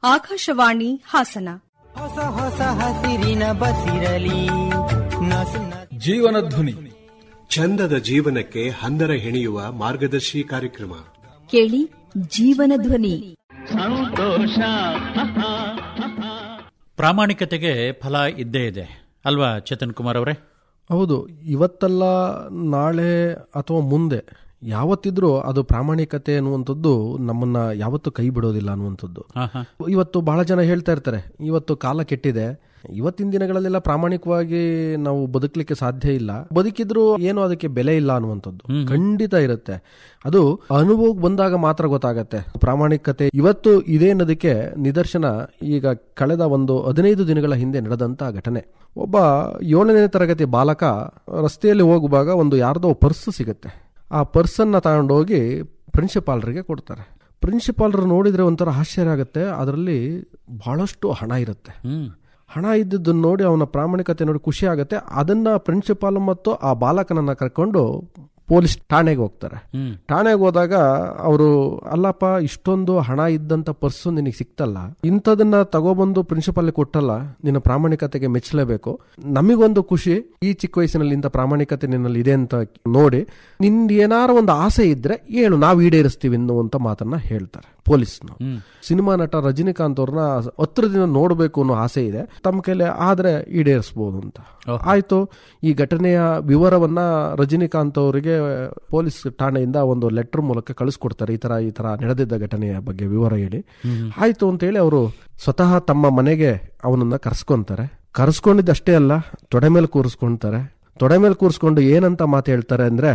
ಆಕಾಶವಾಣಿ ಹಾಸನ. ಹೊಸ ಹೊಸ ಹಸಿರಿನ ಬಸಿರಲಿ ಜೀವನ ಧ್ವನಿ, ಚಂದದ ಜೀವನಕ್ಕೆ ಹಂದರ ಹೆಣೆಯುವ ಮಾರ್ಗದರ್ಶಿ ಕಾರ್ಯಕ್ರಮ. ಕೇಳಿ ಜೀವನ ಧ್ವನಿ. ಸಂತೋಷ. ಪ್ರಾಮಾಣಿಕತೆಗೆ ಫಲ ಇದ್ದೇ ಇದೆ ಅಲ್ವಾ ಚೇತನ್ ಕುಮಾರ್ ಅವರೇ? ಹೌದು. ಇವತ್ತಲ್ಲ ನಾಳೆ ಅಥವಾ ಮುಂದೆ ಯಾವತ್ತಿದ್ರೂ ಅದು ಪ್ರಾಮಾಣಿಕತೆ ಅನ್ನುವಂಥದ್ದು ನಮ್ಮನ್ನ ಯಾವತ್ತೂ ಕೈ ಬಿಡೋದಿಲ್ಲ ಅನ್ನುವಂಥದ್ದು. ಇವತ್ತು ಬಹಳ ಜನ ಹೇಳ್ತಾ ಇರ್ತಾರೆ, ಇವತ್ತು ಕಾಲ ಕೆಟ್ಟಿದೆ, ಇವತ್ತಿನ ದಿನಗಳಲ್ಲೆಲ್ಲ ಪ್ರಾಮಾಣಿಕವಾಗಿ ನಾವು ಬದುಕಲಿಕ್ಕೆ ಸಾಧ್ಯ ಇಲ್ಲ, ಬದುಕಿದ್ರು ಏನೋ ಅದಕ್ಕೆ ಬೆಲೆ ಇಲ್ಲ ಅನ್ನುವಂಥದ್ದು ಖಂಡಿತ ಇರುತ್ತೆ. ಅದು ಅನುಭವಕ್ಕೆ ಬಂದಾಗ ಮಾತ್ರ ಗೊತ್ತಾಗತ್ತೆ ಪ್ರಾಮಾಣಿಕತೆ ಇವತ್ತು ಇದೆ ಅನ್ನೋದಕ್ಕೆ ನಿದರ್ಶನ. ಈಗ ಕಳೆದ ಒಂದು 15 ದಿನಗಳ ಹಿಂದೆ ನಡೆದಂತ ಘಟನೆ. ಒಬ್ಬ 7ನೇ ತರಗತಿ ಬಾಲಕ ರಸ್ತೆಯಲ್ಲಿ ಹೋಗುವಾಗ ಒಂದು ಯಾರ್ದೋ ಪರ್ಸ್ ಸಿಗುತ್ತೆ. ಆ ಪರ್ಸನ್ನ ತಗೊಂಡೋಗಿ ಪ್ರಿನ್ಸಿಪಾಲ್ರಿಗೆ ಕೊಡ್ತಾರೆ. ಪ್ರಿನ್ಸಿಪಾಲ್ರು ನೋಡಿದ್ರೆ ಒಂಥರ ಆಶ್ಚರ್ಯ ಆಗುತ್ತೆ. ಅದರಲ್ಲಿ ಬಹಳಷ್ಟು ಹಣ ಇರುತ್ತೆ. ಹಣ ಇದ್ದದ್ದನ್ನು ನೋಡಿ ಅವನ ಪ್ರಾಮಾಣಿಕತೆ ನೋಡಿ ಖುಷಿ ಆಗುತ್ತೆ. ಅದನ್ನ ಪ್ರಿನ್ಸಿಪಾಲ್ ಮತ್ತು ಆ ಬಾಲಕನನ್ನ ಕರ್ಕೊಂಡು ಪೊಲೀಸ್ ಠಾಣೆಗೆ ಹೋಗ್ತಾರೆ. ಠಾಣೆಗೆ ಹೋದಾಗ ಅವರು, ಅಲ್ಲಪ್ಪ ಇಷ್ಟೊಂದು ಹಣ ಇದ್ದಂತ ಪರ್ಸು ನಿನಗೆ ಸಿಕ್ತಲ್ಲ, ಇಂಥದನ್ನ ತಗೊಬಂದು ಪ್ರಿನ್ಸಿಪಾಲ್ ಕೊಟ್ಟಲ್ಲ, ನಿನ್ನ ಪ್ರಾಮಾಣಿಕತೆಗೆ ಮೆಚ್ಚಲೇಬೇಕು. ನಮಗೊಂದು ಖುಷಿ, ಈ ಚಿಕ್ಕ ವಯಸ್ಸಿನಲ್ಲಿ ಇಂಥ ಪ್ರಾಮಾಣಿಕತೆ ನಿನ್ನಲ್ಲಿ ಇದೆ ಅಂತ ನೋಡಿ, ನಿಂದ ಏನಾರು ಒಂದು ಆಸೆ ಇದ್ರೆ ಹೇಳು, ನಾವು ಈಡೇರಿಸ್ತೀವಿ ಅನ್ನುವಂತ ಮಾತನ್ನ ಹೇಳ್ತಾರೆ ಪೊಲೀಸ್ನು. ಸಿನಿಮಾ ನಟ ರಜನಿಕಾಂತ್ ಅವ್ರನ್ನ ಹತ್ರದಿಂದ ನೋಡಬೇಕು ಅನ್ನೋ ಆಸೆ ಇದೆ, ತಮ್ಮ ಕೈಲಿ ಆದ್ರೆ ಈಡೇರಿಸಬಹುದು ಅಂತ. ಆಯ್ತು. ಈ ಘಟನೆಯ ವಿವರವನ್ನ ರಜನಿಕಾಂತ್ ಅವರಿಗೆ ಪೊಲೀಸ್ ಠಾಣೆಯಿಂದ ಒಂದು ಲೆಟರ್ ಮೂಲಕ ಕಳಿಸ್ಕೊಡ್ತಾರೆ. ಈ ತರ ನಡೆದಿದ್ದ ಘಟನೆಯ ಬಗ್ಗೆ ವಿವರ ಹೇಳಿ. ಆಯ್ತು ಅಂತ ಹೇಳಿ ಅವರು ಸ್ವತಃ ತಮ್ಮ ಮನೆಗೆ ಅವನನ್ನ ಕರ್ಸ್ಕೊಂತಾರೆ. ಕರ್ಸ್ಕೊಂಡಿದ್ದಷ್ಟೇ ಅಲ್ಲ, ತೊಡೆ ಮೇಲೆ ಕೂರಿಸ್ಕೊಂತಾರೆ. ತೊಡೆ ಮೇಲೆ ಕೂರಿಸ್ಕೊಂಡು ಏನಂತ ಮಾತು ಹೇಳ್ತಾರೆ ಅಂದ್ರೆ,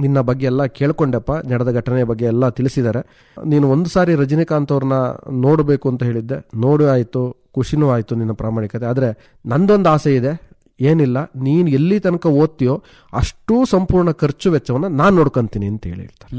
ನಿನ್ನ ಬಗ್ಗೆ ಎಲ್ಲ ಕೇಳ್ಕೊಂಡೆಪ್ಪ, ನಡೆದ ಘಟನೆಯ ಬಗ್ಗೆ ಎಲ್ಲ ತಿಳಿಸಿದ್ದಾರೆ. ನೀನು ಒಂದು ಸಾರಿ ರಜನಿಕಾಂತ್ ಅವ್ರನ್ನ ನೋಡಬೇಕು ಅಂತ ಹೇಳಿದ್ದೆ, ನೋಡು ಆಯ್ತು, ಖುಷಿನೂ ಆಯ್ತು ನಿನ್ನ ಪ್ರಾಮಾಣಿಕತೆ. ಆದ್ರೆ ನಂದೊಂದು ಆಸೆ ಇದೆ, ಏನಿಲ್ಲ, ನೀನು ಎಲ್ಲಿ ತನಕ ಓದ್ತೀಯೋ ಅಷ್ಟೂ ಸಂಪೂರ್ಣ ಖರ್ಚು ವೆಚ್ಚವನ್ನ ನಾನು ನೋಡ್ಕೊಂತೀನಿ ಅಂತ ಹೇಳ್ತಾರೆ.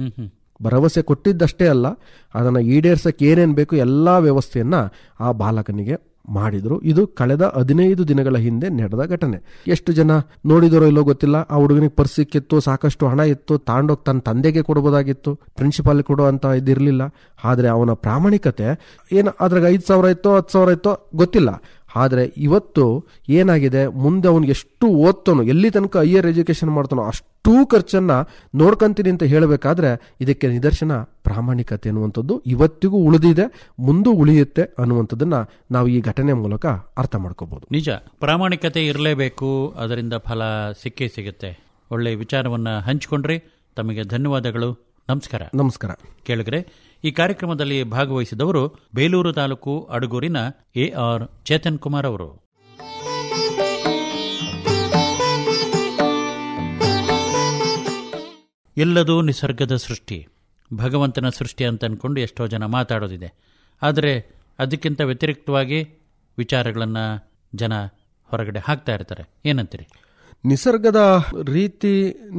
ಭರವಸೆ ಕೊಟ್ಟಿದ್ದಷ್ಟೇ ಅಲ್ಲ, ಅದನ್ನ ಈಡೇರ್ಸಕ್ಕೆ ಏನೇನ್ ಬೇಕು ಎಲ್ಲಾ ವ್ಯವಸ್ಥೆಯನ್ನ ಆ ಬಾಲಕನಿಗೆ ಮಾಡಿದ್ರು. ಇದು ಕಳೆದ 15 ದಿನಗಳ ಹಿಂದೆ ನಡೆದ ಘಟನೆ. ಎಷ್ಟು ಜನ ನೋಡಿದರೋ ಇಲ್ಲೋ ಗೊತ್ತಿಲ್ಲ. ಆ ಹುಡುಗನಿಗೆ ಪರ್ಸ್ ಸಿಕ್ಕಿತ್ತು, ಸಾಕಷ್ಟು ಹಣ ಇತ್ತು, ತಾಂಡೋಗಿ ತನ್ನ ತಂದೆಗೆ ಕೊಡಬಹುದಾಗಿತ್ತು, ಪ್ರಿನ್ಸಿಪಾಲ್ ಕೊಡೋ ಅಂತ ಇದಿರ್ಲಿಲ್ಲ. ಆದ್ರೆ ಅವನ ಪ್ರಾಮಾಣಿಕತೆ ಏನು, ಅದ್ರಾಗ 5,000 ಇತ್ತೋ 10,000 ಇತ್ತೋ ಗೊತ್ತಿಲ್ಲ. ಆದ್ರೆ ಇವತ್ತು ಏನಾಗಿದೆ, ಮುಂದೆ ಅವನು ಎಷ್ಟು ಓದ್ತಾನೋ, ಎಲ್ಲಿ ತನಕ ಹೈಯರ್ ಎಜುಕೇಶನ್ ಮಾಡ್ತಾನೋ ಅಷ್ಟೂ ಖರ್ಚನ್ನ ನೋಡ್ಕೊಂತೀನಿ ಅಂತ ಹೇಳಬೇಕಾದ್ರೆ ಇದಕ್ಕೆ ನಿದರ್ಶನ ಪ್ರಾಮಾಣಿಕತೆ ಅನ್ನುವಂಥದ್ದು ಇವತ್ತಿಗೂ ಉಳಿದಿದೆ, ಮುಂದೂ ಉಳಿಯುತ್ತೆ ಅನ್ನುವಂಥದ್ದನ್ನ ನಾವು ಈ ಘಟನೆ ಮೂಲಕ ಅರ್ಥ ಮಾಡ್ಕೋಬಹುದು. ನಿಜ, ಪ್ರಾಮಾಣಿಕತೆ ಇರಲೇಬೇಕು, ಅದರಿಂದ ಫಲ ಸಿಕ್ಕೇ ಸಿಗುತ್ತೆ. ಒಳ್ಳೆ ವಿಚಾರವನ್ನ ಹಂಚಿಕೊಂಡ್ರಿ, ತಮಗೆ ಧನ್ಯವಾದಗಳು. ನಮಸ್ಕಾರ. ನಮಸ್ಕಾರ. ಕೇಳಿದ್ರೆ ಈ ಕಾರ್ಯಕ್ರಮದಲ್ಲಿ ಭಾಗವಹಿಸಿದವರು ಬೇಲೂರು ತಾಲೂಕು ಅಡಗೂರಿನ AR ಚೇತನ್ ಕುಮಾರ್ ಅವರು. ಎಲ್ಲದೂ ನಿಸರ್ಗದ ಸೃಷ್ಟಿ, ಭಗವಂತನ ಸೃಷ್ಟಿ ಅಂತ ಅನ್ಕೊಂಡು ಎಷ್ಟೋ ಜನ ಮಾತಾಡೋದಿದೆ. ಆದರೆ ಅದಕ್ಕಿಂತ ವ್ಯತಿರಿಕ್ತವಾಗಿ ವಿಚಾರಗಳನ್ನು ಜನ ಹೊರಗಡೆ ಹಾಕ್ತಾ ಇರ್ತಾರೆ. ಏನಂತೀರಿ? ನಿಸರ್ಗದ ರೀತಿ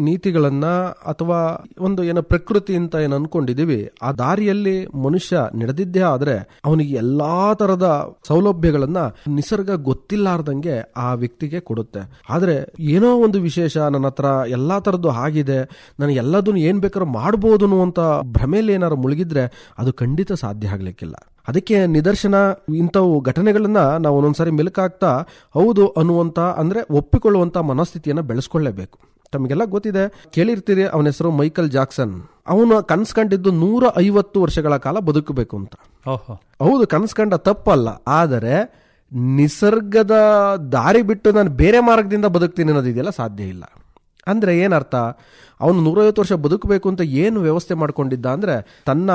ನೀತಿಗಳನ್ನ ಅಥವಾ ಒಂದು ಏನೋ ಪ್ರಕೃತಿ ಅಂತ ಏನು ಅನ್ಕೊಂಡಿದೀವಿ, ಆ ದಾರಿಯಲ್ಲಿ ಮನುಷ್ಯ ನಡೆದಿದ್ದೇ ಆದ್ರೆ ಅವನಿಗೆ ಎಲ್ಲಾ ತರದ ಸೌಲಭ್ಯಗಳನ್ನ ನಿಸರ್ಗ ಗೊತ್ತಿಲ್ಲಾರ್ದಂಗೆ ಆ ವ್ಯಕ್ತಿಗೆ ಕೊಡುತ್ತೆ. ಆದ್ರೆ ಏನೋ ಒಂದು ವಿಶೇಷ, ನನ್ನ ಹತ್ರ ಎಲ್ಲಾ ತರದ್ದು ಆಗಿದೆ, ನನಗೆ ಎಲ್ಲದನ್ನು ಏನ್ ಬೇಕಾದ್ರೂ ಮಾಡ್ಬೋದು ಅನ್ನುವಂತ ಭ್ರಮೆಯಲ್ಲಿ ಏನಾದ್ರು ಮುಳುಗಿದ್ರೆ ಅದು ಖಂಡಿತ ಸಾಧ್ಯ ಆಗ್ಲಿಕ್ಕಿಲ್ಲ. ಅದಕ್ಕೆ ನಿದರ್ಶನ ಇಂಥವು ಘಟನೆಗಳನ್ನ ನಾವು ಒಂದೊಂದ್ಸಾರಿ ಮೆಲುಕಾಗ್ತಾ ಹೌದು ಅನ್ನುವಂತ ಅಂದ್ರೆ ಒಪ್ಪಿಕೊಳ್ಳುವಂತ ಮನಸ್ಥಿತಿಯನ್ನ ಬೆಳೆಸ್ಕೊಳ್ಳೇಬೇಕು. ತಮಗೆಲ್ಲ ಗೊತ್ತಿದೆ, ಕೇಳಿರ್ತೀರಿ, ಅವನ ಹೆಸರು ಮೈಕಲ್ ಜಾಕ್ಸನ್. ಅವನು ಕನ್ಸ್ಕೊಂಡಿದ್ದು 150 ವರ್ಷಗಳ ಕಾಲ ಬದುಕಬೇಕು ಅಂತ. ಹೌದು, ಕನ್ಸ್ಕೊಂಡ ತಪ್ಪಲ್ಲ. ಆದರೆ ನಿಸರ್ಗದ ದಾರಿ ಬಿಟ್ಟು ನಾನು ಬೇರೆ ಮಾರ್ಗದಿಂದ ಬದುಕ್ತೀನಿ ಅನ್ನೋದಿದೆಯಲ್ಲ, ಸಾಧ್ಯ ಇಲ್ಲ. ಅಂದ್ರೆ ಏನರ್ಥ, ಅವನು 150 ವರ್ಷ ಬದುಕಬೇಕು ಅಂತ ಏನು ವ್ಯವಸ್ಥೆ ಮಾಡ್ಕೊಂಡಿದ್ದ ಅಂದ್ರೆ, ತನ್ನ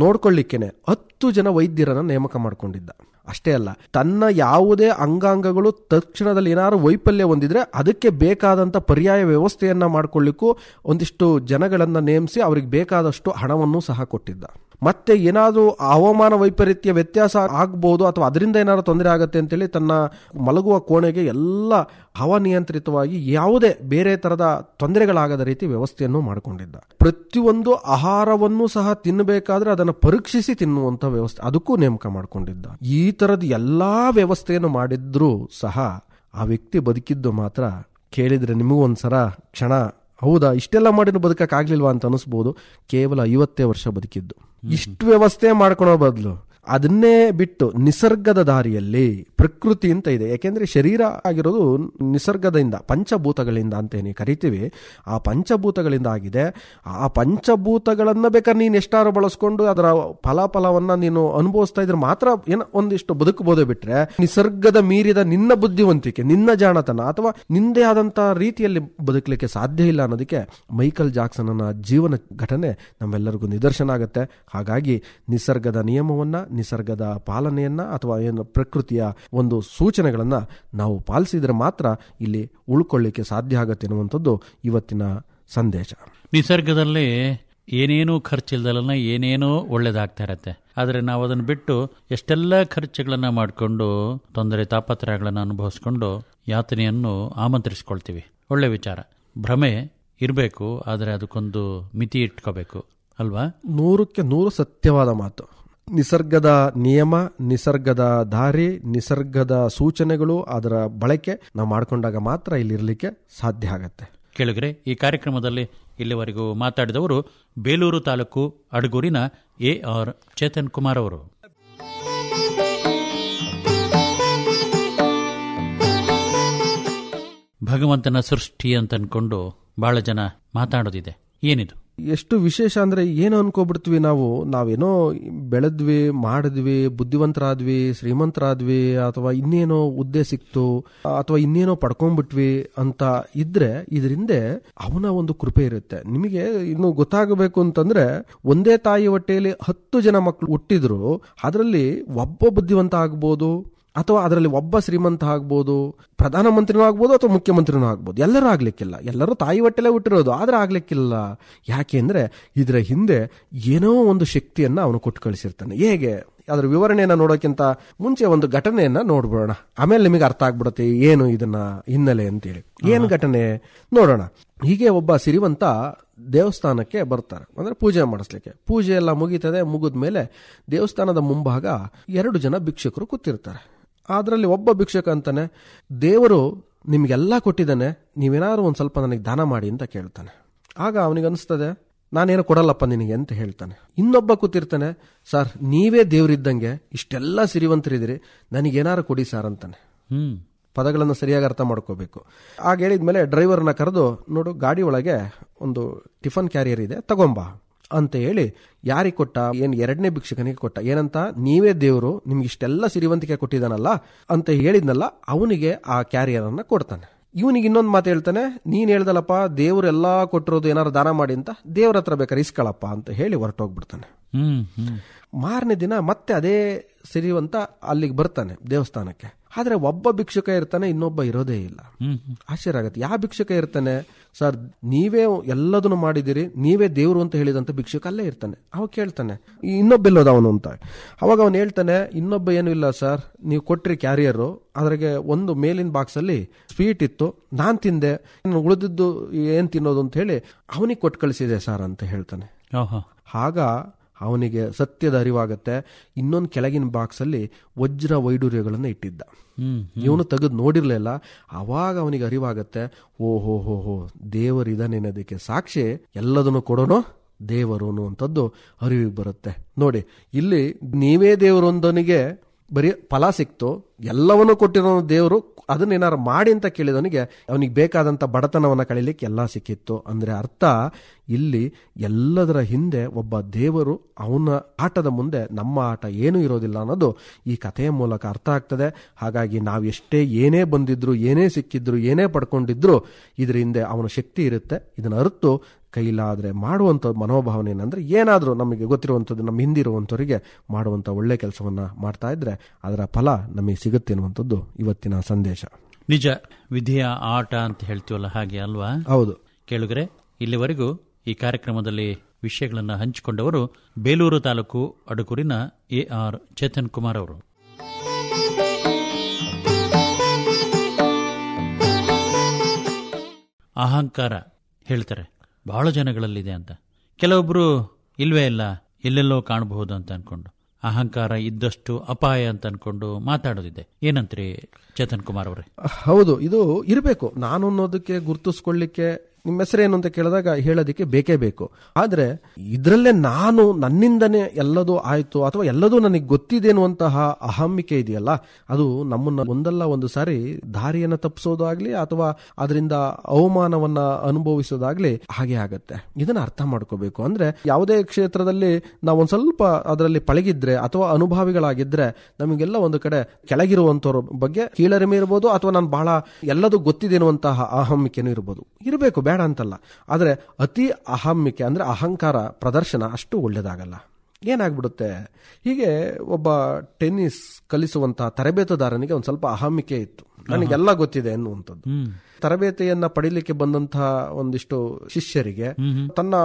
ನೋಡ್ಕೊಳ್ಳಿಕ್ಕೇನೆ 10 ಜನ ವೈದ್ಯರನ್ನ ನೇಮಕ ಮಾಡ್ಕೊಂಡಿದ್ದ. ಅಷ್ಟೇ ಅಲ್ಲ, ತನ್ನ ಯಾವುದೇ ಅಂಗಾಂಗಗಳು ತಕ್ಷಣದಲ್ಲಿ ಏನಾದ್ರು ವೈಫಲ್ಯ ಹೊಂದಿದ್ರೆ ಅದಕ್ಕೆ ಬೇಕಾದಂತ ಪರ್ಯಾಯ ವ್ಯವಸ್ಥೆಯನ್ನ ಮಾಡ್ಕೊಳ್ಳಿಕ್ಕೂ ಒಂದಿಷ್ಟು ಜನಗಳನ್ನ ನೇಮಿಸಿ ಅವ್ರಿಗೆ ಬೇಕಾದಷ್ಟು ಹಣವನ್ನು ಸಹ ಕೊಟ್ಟಿದ್ದ. ಮತ್ತೆ ಏನಾದರೂ ಹವಾಮಾನ ವೈಪರೀತ್ಯ ವ್ಯತ್ಯಾಸ ಆಗ್ಬಹುದು ಅಥವಾ ಅದರಿಂದ ಏನಾದ್ರು ತೊಂದರೆ ಆಗತ್ತೆ ಅಂತೇಳಿ ತನ್ನ ಮಲಗುವ ಕೋಣೆಗೆ ಎಲ್ಲ ಹವಾನಿಯಂತ್ರಿತವಾಗಿ ಯಾವುದೇ ಬೇರೆ ತರದ ತೊಂದರೆಗಳಾಗದ ರೀತಿ ವ್ಯವಸ್ಥೆಯನ್ನು ಮಾಡಿಕೊಂಡಿದ್ದ. ಪ್ರತಿಯೊಂದು ಆಹಾರವನ್ನು ಸಹ ತಿನ್ನಬೇಕಾದ್ರೆ ಅದನ್ನು ಪರೀಕ್ಷಿಸಿ ತಿನ್ನುವಂತ ವ್ಯವಸ್ಥೆ ಅದಕ್ಕೂ ನೇಮಕ ಮಾಡಿಕೊಂಡಿದ್ದ. ಈ ತರದ ಎಲ್ಲಾ ವ್ಯವಸ್ಥೆಯನ್ನು ಮಾಡಿದ್ರೂ ಸಹ ಆ ವ್ಯಕ್ತಿ ಬದುಕಿದ್ದು ಮಾತ್ರ ಕೇಳಿದ್ರೆ ನಿಮಗೂ ಒಂದ್ಸರ ಕ್ಷಣ ಹೌದಾ ಇಷ್ಟೆಲ್ಲ ಮಾಡಿನೂ ಬದುಕಕ್ಕಾಗ್ಲಿಲ್ವಾ ಅಂತ ಅನಿಸ್ಬೋದು. ಕೇವಲ 50 ವರ್ಷ ಬದುಕಿದ್ದು. ಇಷ್ಟು ವ್ಯವಸ್ಥೆ ಮಾಡ್ಕೊಳೋ ಬದಲು ಅದನ್ನೇ ಬಿಟ್ಟು ನಿಸರ್ಗದ ದಾರಿಯಲ್ಲಿ ಪ್ರಕೃತಿ ಅಂತ ಇದೆ. ಯಾಕೆಂದ್ರೆ ಶರೀರ ಆಗಿರೋದು ನಿಸರ್ಗದಿಂದ, ಪಂಚಭೂತಗಳಿಂದ ಅಂತ ಏನು ಕರಿತೀವಿ, ಆ ಪಂಚಭೂತಗಳಿಂದ ಆಗಿದೆ. ಆ ಪಂಚಭೂತಗಳನ್ನ ಬೇಕಾದ್ರೆ ನೀನು ಎಷ್ಟಾರು ಬಳಸ್ಕೊಂಡು ಅದರ ಫಲಾಫಲವನ್ನ ನೀನು ಅನುಭವಿಸ್ತಾ ಇದ್ರೆ ಮಾತ್ರ ಏನೋ ಒಂದಿಷ್ಟು ಬದುಕಬಹುದೇ ಬಿಟ್ರೆ, ನಿಸರ್ಗದ ಮೀರಿದ ನಿನ್ನ ಬುದ್ಧಿವಂತಿಕೆ, ನಿನ್ನ ಜಾಣತನ ಅಥವಾ ನಿಂದೇ ಆದಂತ ರೀತಿಯಲ್ಲಿ ಬದುಕಲಿಕ್ಕೆ ಸಾಧ್ಯ ಇಲ್ಲ ಅನ್ನೋದಕ್ಕೆ ಮೈಕಲ್ ಜಾಕ್ಸನ್ನ ಜೀವನ ಘಟನೆ ನಮ್ಮೆಲ್ಲರಿಗೂ ನಿದರ್ಶನ ಆಗುತ್ತೆ. ಹಾಗಾಗಿ ನಿಸರ್ಗದ ನಿಯಮವನ್ನ, ನಿಸರ್ಗದ ಪಾಲನೆಯನ್ನ ಅಥವಾ ಏನು ಪ್ರಕೃತಿಯ ಒಂದು ಸೂಚನೆಗಳನ್ನ ನಾವು ಪಾಲಿಸಿದ್ರೆ ಮಾತ್ರ ಇಲ್ಲಿ ಉಳ್ಕೊಳ್ಳಿಕ್ಕೆ ಸಾಧ್ಯ ಆಗುತ್ತೆ ಅನ್ನುವಂಥದ್ದು ಇವತ್ತಿನ ಸಂದೇಶ. ನಿಸರ್ಗದಲ್ಲಿ ಏನೇನೂ ಖರ್ಚಿಲ್ದಲ್ಲ ಏನೇನೋ ಒಳ್ಳೇದಾಗ್ತಾ ಇರತ್ತೆ. ಆದರೆ ನಾವು ಅದನ್ನು ಬಿಟ್ಟು ಎಷ್ಟೆಲ್ಲ ಖರ್ಚುಗಳನ್ನು ಮಾಡಿಕೊಂಡು ತೊಂದರೆ ತಾಪತ್ರಯಗಳನ್ನು ಅನುಭವಿಸ್ಕೊಂಡು ಯಾತನೆಯನ್ನು ಆಮಂತ್ರಿಸ್ಕೊಳ್ತೀವಿ. ಒಳ್ಳೆ ವಿಚಾರ. ಭ್ರಮೆ ಇರಬೇಕು, ಆದರೆ ಅದಕ್ಕೊಂದು ಮಿತಿ ಇಟ್ಕೋಬೇಕು ಅಲ್ವಾ? 100ಕ್ಕೆ 100 ಸತ್ಯವಾದ ಮಾತು. ನಿಸರ್ಗದ ನಿಯಮ, ನಿಸರ್ಗದ ದಾರಿ, ನಿಸರ್ಗದ ಸೂಚನೆಗಳು, ಅದರ ಬಳಕೆ ನಾವು ಮಾಡಿಕೊಂಡಾಗ ಮಾತ್ರ ಇಲ್ಲಿ ಇರಲಿಕ್ಕೆ ಸಾಧ್ಯ ಆಗತ್ತೆ. ಕೇಳಿದ್ರೆ ಈ ಕಾರ್ಯಕ್ರಮದಲ್ಲಿ ಇಲ್ಲಿವರೆಗೂ ಮಾತಾಡಿದವರು ಬೇಲೂರು ತಾಲೂಕು ಅಡಗೂರಿನ AR ಚೇತನ್ ಕುಮಾರ್ ಅವರು. ಭಗವಂತನ ಸೃಷ್ಟಿ ಅಂತ ಅನ್ಕೊಂಡು ಬಹಳ ಜನ ಮಾತಾಡೋದಿದೆ. ಏನಿದು? ಎಷ್ಟು ವಿಶೇಷ ಅಂದ್ರೆ ಏನು ಅನ್ಕೋಬಿಡ್ತೀವಿ ನಾವೇನೋ ಬೆಳೆದ್ವಿ, ಮಾಡಿದ್ವಿ, ಬುದ್ಧಿವಂತರಾದ್ವಿ, ಶ್ರೀಮಂತರಾದ್ವಿ, ಅಥವಾ ಇನ್ನೇನೋ ಹುದ್ದೆ ಸಿಕ್ತು, ಅಥವಾ ಇನ್ನೇನೋ ಪಡ್ಕೊಂಡ್ಬಿಟ್ವಿ ಅಂತ ಇದ್ರೆ ಇದರಿಂದ ಅವನ ಒಂದು ಕೃಪೆ ಇರುತ್ತೆ. ನಿಮಗೆ ಇನ್ನು ಗೊತ್ತಾಗಬೇಕು ಅಂತಂದ್ರೆ, ಒಂದೇ ತಾಯಿ ಹೊಟ್ಟೆಯಲ್ಲಿ 10 ಜನ ಮಕ್ಕಳು ಹುಟ್ಟಿದ್ರು ಅದರಲ್ಲಿ ಒಬ್ಬ ಬುದ್ಧಿವಂತ ಆಗ್ಬೋದು, ಅಥವಾ ಅದರಲ್ಲಿ ಒಬ್ಬ ಶ್ರೀಮಂತ ಆಗ್ಬೋದು, ಪ್ರಧಾನಮಂತ್ರಿನೂ ಆಗ್ಬೋದು, ಅಥವಾ ಮುಖ್ಯಮಂತ್ರಿನೂ ಆಗ್ಬೋದು. ಎಲ್ಲರೂ ಆಗ್ಲಿಕ್ಕಿಲ್ಲ. ಎಲ್ಲರೂ ತಾಯಿ ಹೊಟ್ಟೆಲೆ ಹುಟ್ಟಿರೋದು, ಆದ್ರೆ ಆಗ್ಲಿಕ್ಕಿಲ್ಲ. ಯಾಕೆಂದ್ರೆ ಇದರ ಹಿಂದೆ ಏನೋ ಒಂದು ಶಕ್ತಿಯನ್ನ ಅವನು ಕೊಟ್ಟು ಕಳಿಸಿರ್ತಾನೆ. ಹೇಗೆ? ಅದರ ವಿವರಣೆಯನ್ನ ನೋಡೋಕ್ಕಿಂತ ಮುಂಚೆ ಒಂದು ಘಟನೆಯನ್ನ ನೋಡ್ಬಿಡೋಣ, ಆಮೇಲೆ ನಿಮಗೆ ಅರ್ಥ ಆಗ್ಬಿಡುತ್ತೆ ಏನು ಇದನ್ನ ಹಿನ್ನೆಲೆ ಅಂತೇಳಿ. ಏನು ಘಟನೆ ನೋಡೋಣ. ಹೀಗೆ ಒಬ್ಬ ಸಿರಿವಂತ ದೇವಸ್ಥಾನಕ್ಕೆ ಬರ್ತಾರೆ, ಅಂದ್ರೆ ಪೂಜೆ ಮಾಡಿಸ್ಲಿಕ್ಕೆ. ಪೂಜೆ ಎಲ್ಲ ಮುಗೀತದೆ. ಮುಗಿದ್ಮೇಲೆ ದೇವಸ್ಥಾನದ ಮುಂಭಾಗ 2 ಜನ ಭಿಕ್ಷುಕರು ಕೂತಿರ್ತಾರೆ. ಅದರಲ್ಲಿ ಒಬ್ಬ ಭಿಕ್ಷುಕ ಅಂತಾನೆ, ದೇವರು ನಿಮ್ಗೆಲ್ಲ ಕೊಟ್ಟಿದ್ದಾನೆ, ನೀವೇನಾದ್ರು ಒಂದು ಸ್ವಲ್ಪ ನನಗೆ ದಾನ ಮಾಡಿ ಅಂತ ಕೇಳ್ತಾನೆ. ಆಗ ಅವನಿಗೆ ಅನಿಸ್ತದೆ, ನಾನೇನು ಕೊಡಲ್ಲಪ್ಪ ನಿನಗೆ ಅಂತ ಹೇಳ್ತಾನೆ. ಇನ್ನೊಬ್ಬ ಕೂತಿರ್ತಾನೆ, ಸರ್ ನೀವೇ ದೇವರಿದ್ದಂಗೆ, ಇಷ್ಟೆಲ್ಲ ಸಿರಿವಂತರಿದ್ದೀರಿ, ನನಗೇನಾರು ಕೊಡಿ ಸರ್ ಅಂತಾನೆ. ಪದಗಳನ್ನು ಸರಿಯಾಗಿ ಅರ್ಥ ಮಾಡ್ಕೋಬೇಕು. ಆಗ ಹೇಳಿದ್ಮೇಲೆ ಡ್ರೈವರ್ನ ಕರೆದು, ನೋಡು ಗಾಡಿ ಒಳಗೆ ಒಂದು ಟಿಫನ್ ಕ್ಯಾರಿಯರ್ ಇದೆ, ತಗೊಂಬಾ ಅಂತ ಹೇಳಿ ಯಾರಿಗೆ ಕೊಟ್ಟ? ಏನು 2ನೇ ಭಿಕ್ಷುಕನಿಗೆ ಕೊಟ್ಟ. ಏನಂತ? ನೀವೇ ದೇವರು, ನಿಮ್ಗೆ ಇಷ್ಟೆಲ್ಲ ಸಿರಿವಂತಿಕೆ ಕೊಟ್ಟಿದ್ದಾನಲ್ಲ ಅಂತ ಹೇಳಿದ್ನಲ್ಲ, ಅವನಿಗೆ ಆ ಕ್ಯಾರಿಯರ್ ಅನ್ನ ಕೊಡ್ತಾನೆ. ಇವನಿಗೆ ಇನ್ನೊಂದು ಮಾತು ಹೇಳ್ತಾನೆ, ನೀನ್ ಹೇಳ್ದಲ್ಲಪ್ಪ ದೇವರೆಲ್ಲ ಕೊಟ್ಟಿರೋದು ಏನಾರು ದಾನ ಮಾಡಿ ಅಂತ, ದೇವ್ರ ಹತ್ರ ಬೇಕಾದ್ರೆ ಇಸ್ಕೊಳಪ್ಪ ಅಂತ ಹೇಳಿ ಹೊರಟೋಗ್ಬಿಡ್ತಾನೆ. ಮಾರನೇ ದಿನ ಮತ್ತೆ ಅದೇ ಸಿರಿವಂತ ಅಲ್ಲಿಗೆ ಬರ್ತಾನೆ ದೇವಸ್ಥಾನಕ್ಕೆ. ಆದ್ರೆ ಒಬ್ಬ ಭಿಕ್ಷುಕ ಇರ್ತಾನೆ, ಇನ್ನೊಬ್ಬ ಇರೋದೇ ಇಲ್ಲ. ಆಶ್ಚರ್ಯ ಆಗತ್ತೆ. ಯಾವ ಭಿಕ್ಷುಕ ಇರ್ತಾನೆ? ಸರ್ ನೀವೇ ಎಲ್ಲದನ್ನು ಮಾಡಿದಿರಿ, ನೀವೇ ದೇವ್ರು ಅಂತ ಹೇಳಿದಂತ ಭಿಕ್ಷುಕ ಅಲ್ಲೇ ಇರ್ತಾನೆ. ಅವಾಗ ಕೇಳ್ತಾನೆ, ಇನ್ನೊಬ್ಬೆಲ್ಲೋದ ಅವನು ಅಂತ. ಅವಾಗ ಅವನು ಹೇಳ್ತಾನೆ, ಇನ್ನೊಬ್ಬ ಏನು ಇಲ್ಲ ಸರ್, ನೀವು ಕೊಟ್ರಿ ಕ್ಯಾರಿಯರು, ಅದ್ರಾಗೆ ಒಂದು ಮೇಲಿನ ಬಾಕ್ಸ್ ಅಲ್ಲಿ ಸ್ವೀಟ್ ಇತ್ತು, ನಾನ್ ತಿಂದೆ, ಉಳಿದಿದ್ದು ಏನ್ ತಿನ್ನೋದು ಅಂತ ಹೇಳಿ ಅವನಿಗೆ ಕೊಟ್ಟು ಕಳಿಸಿದೆ ಸರ್ ಅಂತ ಹೇಳ್ತಾನೆ. ಆಗ ಅವನಿಗೆ ಸತ್ಯದ ಅರಿವಾಗತ್ತೆ. ಇನ್ನೊಂದು ಕೆಳಗಿನ ಬಾಕ್ಸ್ ಅಲ್ಲಿ ವಜ್ರ ವೈಡೂರ್ಯಗಳನ್ನ ಇಟ್ಟಿದ್ದ. ಇವನು ತೆಗೆದು ನೋಡಿರ್ಲಿಲ್ಲ. ಅವಾಗ ಅವನಿಗೆ ಅರಿವಾಗತ್ತೆ, ಓಹೋ ದೇವರಿದಾನೇನೋದಕ್ಕೆ ಸಾಕ್ಷಿ ಎಲ್ಲದನ್ನು ಕೊಡೋನು ದೇವರು ಅಂತದ್ದು ಅರಿವಿಗೆ ಬರುತ್ತೆ. ನೋಡಿ, ಇಲ್ಲಿ ನೀವೇ ದೇವರೊಂದನಿಗೆ ಬರೀ ಫಲ ಸಿಕ್ತು, ಎಲ್ಲವನ್ನೂ ಕೊಟ್ಟಿರೋ ದೇವರು ಅದನ್ನೇನಾರು ಮಾಡಿ ಅಂತ ಕೇಳಿದವನಿಗೆ ಅವನಿಗೆ ಬೇಕಾದಂಥ ಬಡತನವನ್ನು ಕಳೀಲಿಕ್ಕೆ ಎಲ್ಲ ಸಿಕ್ಕಿತ್ತು. ಅಂದರೆ ಅರ್ಥ ಇಲ್ಲಿ ಎಲ್ಲದರ ಹಿಂದೆ ಒಬ್ಬ ದೇವರು, ಅವನ ಆಟದ ಮುಂದೆ ನಮ್ಮ ಆಟ ಏನೂ ಇರೋದಿಲ್ಲ ಅನ್ನೋದು ಈ ಕಥೆಯ ಮೂಲಕ ಅರ್ಥ ಆಗ್ತದೆ. ಹಾಗಾಗಿ ನಾವು ಎಷ್ಟೇ ಏನೇ ಬಂದಿದ್ರು, ಏನೇ ಸಿಕ್ಕಿದ್ರು, ಏನೇ ಪಡ್ಕೊಂಡಿದ್ರು, ಇದರ ಹಿಂದೆ ಅವನ ಶಕ್ತಿ ಇರುತ್ತೆ. ಇದನ್ನು ಅರಿತು ಕೈಲಾದರೆ ಮಾಡುವಂಥ ಮನೋಭಾವನೆ ಏನಂದ್ರೆ, ಏನಾದರೂ ನಮಗೆ ಗೊತ್ತಿರುವಂಥದ್ದು, ನಮ್ಮ ಹಿಂದಿರುವಂಥವರಿಗೆ ಮಾಡುವಂಥ ಒಳ್ಳೆ ಕೆಲಸವನ್ನು ಮಾಡ್ತಾ ಇದ್ರೆ ಅದರ ಫಲ ನಮಗೆ ಸಿಗುತ್ತೆ ಅನ್ನುವಂಥದ್ದು ಇವತ್ತಿನ ಸಂದೇಶ. ನಿಜ, ವಿಧಿಯ ಆಟ ಅಂತ ಹೇಳ್ತೀವಲ್ಲ, ಹಾಗೆ ಅಲ್ವಾ? ಹೌದು. ಕೇಳುಗರೆ, ಇಲ್ಲಿವರೆಗೂ ಈ ಕಾರ್ಯಕ್ರಮದಲ್ಲಿ ವಿಷಯಗಳನ್ನು ಹಂಚಿಕೊಂಡವರು ಬೇಲೂರು ತಾಲೂಕು ಅಡಗೂರಿನ AR ಚೇತನ್ ಕುಮಾರ್ ಅವರು. ಅಹಂಕಾರ ಹೇಳ್ತಾರೆ ಬಹಳ ಜನಗಳಲ್ಲಿದೆ ಅಂತ. ಕೆಲವೊಬ್ರು ಇಲ್ವೇ ಇಲ್ಲ, ಎಲ್ಲೆಲ್ಲೋ ಕಾಣಬಹುದು ಅಂತ ಅನ್ಕೊಂಡು, ಅಹಂಕಾರ ಇದ್ದಷ್ಟು ಅಪಾಯ ಅಂತ ಅನ್ಕೊಂಡು ಮಾತಾಡೋದಿದೆ. ಏನಂತ್ರಿ ಚೇತನ್ ಕುಮಾರ್ ಅವರೇ? ಹೌದು, ಇದು ಇರಬೇಕು. ನಾನು ಅನ್ನೋದಕ್ಕೆ ಗುರುತಿಸ್ಕೊಳ್ಳಿಕ್ಕೆ ನಿಮ್ಮ ಹೆಸರೇನು ಅಂತ ಕೇಳಿದಾಗ ಹೇಳೋದಕ್ಕೆ ಬೇಕೇ ಬೇಕು. ಆದ್ರೆ ಇದರಲ್ಲೇ ನಾನು ನನ್ನಿಂದನೇ ಎಲ್ಲದೂ ಆಯ್ತು ಅಥವಾ ಎಲ್ಲದೂ ನನಗೆ ಗೊತ್ತಿದೇನುವಂತಹ ಅಹಮ್ಮಿಕೆ ಇದೆಯಲ್ಲ, ಅದು ನಮ್ಮನ್ನ ಒಂದಲ್ಲ ಒಂದು ಸಾರಿ ದಾರಿಯನ್ನ ತಪ್ಪಿಸೋದಾಗ್ಲಿ ಅಥವಾ ಅದರಿಂದ ಅವಮಾನವನ್ನ ಅನುಭವಿಸೋದಾಗ್ಲಿ ಹಾಗೆ ಆಗತ್ತೆ. ಇದನ್ನ ಅರ್ಥ ಮಾಡ್ಕೋಬೇಕು. ಅಂದ್ರೆ ಯಾವುದೇ ಕ್ಷೇತ್ರದಲ್ಲಿ ನಾವು ಒಂದ್ ಸ್ವಲ್ಪ ಅದರಲ್ಲಿ ಪಳಗಿದ್ರೆ ಅಥವಾ ಅನುಭವಿಗಳಾಗಿದ್ರೆ ನಮಗೆಲ್ಲ ಒಂದು ಕಡೆ ಕೆಳಗಿರುವಂತವ್ರ ಬಗ್ಗೆ ಕೀಳರಿಮೆ ಇರ್ಬೋದು ಅಥವಾ ನಾನು ಬಹಳ ಎಲ್ಲದೂ ಗೊತ್ತಿದೇನುವಂತಹ ಅಹಮ್ಮಿಕೆನೂ ಇರಬೇಕು, ಬೇಡ ಅಂತಲ್ಲ. ಆದ್ರೆ ಅತಿ ಅಹಮ್ಮಿಕೆ ಅಂದ್ರೆ ಅಹಂಕಾರ ಪ್ರದರ್ಶನ ಅಷ್ಟು ಒಳ್ಳೇದಾಗಲ್ಲ. ಏನಾಗ್ಬಿಡುತ್ತೆ, ಹೀಗೆ ಒಬ್ಬ ಟೆನ್ನಿಸ್ ಕಲಿಸುವಂತಹ ತರಬೇತುದಾರನಿಗೆ ಒಂದ್ ಸ್ವಲ್ಪ ಅಹಮ್ಮಿಕೆ ಇತ್ತು, ನನಗೆಲ್ಲ ಗೊತ್ತಿದೆ ಎನ್ನುವಂಥದ್ದು. ತರಬೇತಿಯನ್ನ ಪಡಿಲಿಕ್ಕೆ ಬಂದಂತಹ ಒಂದಿಷ್ಟು ಶಿಷ್ಯರಿಗೆ ತನ್ನ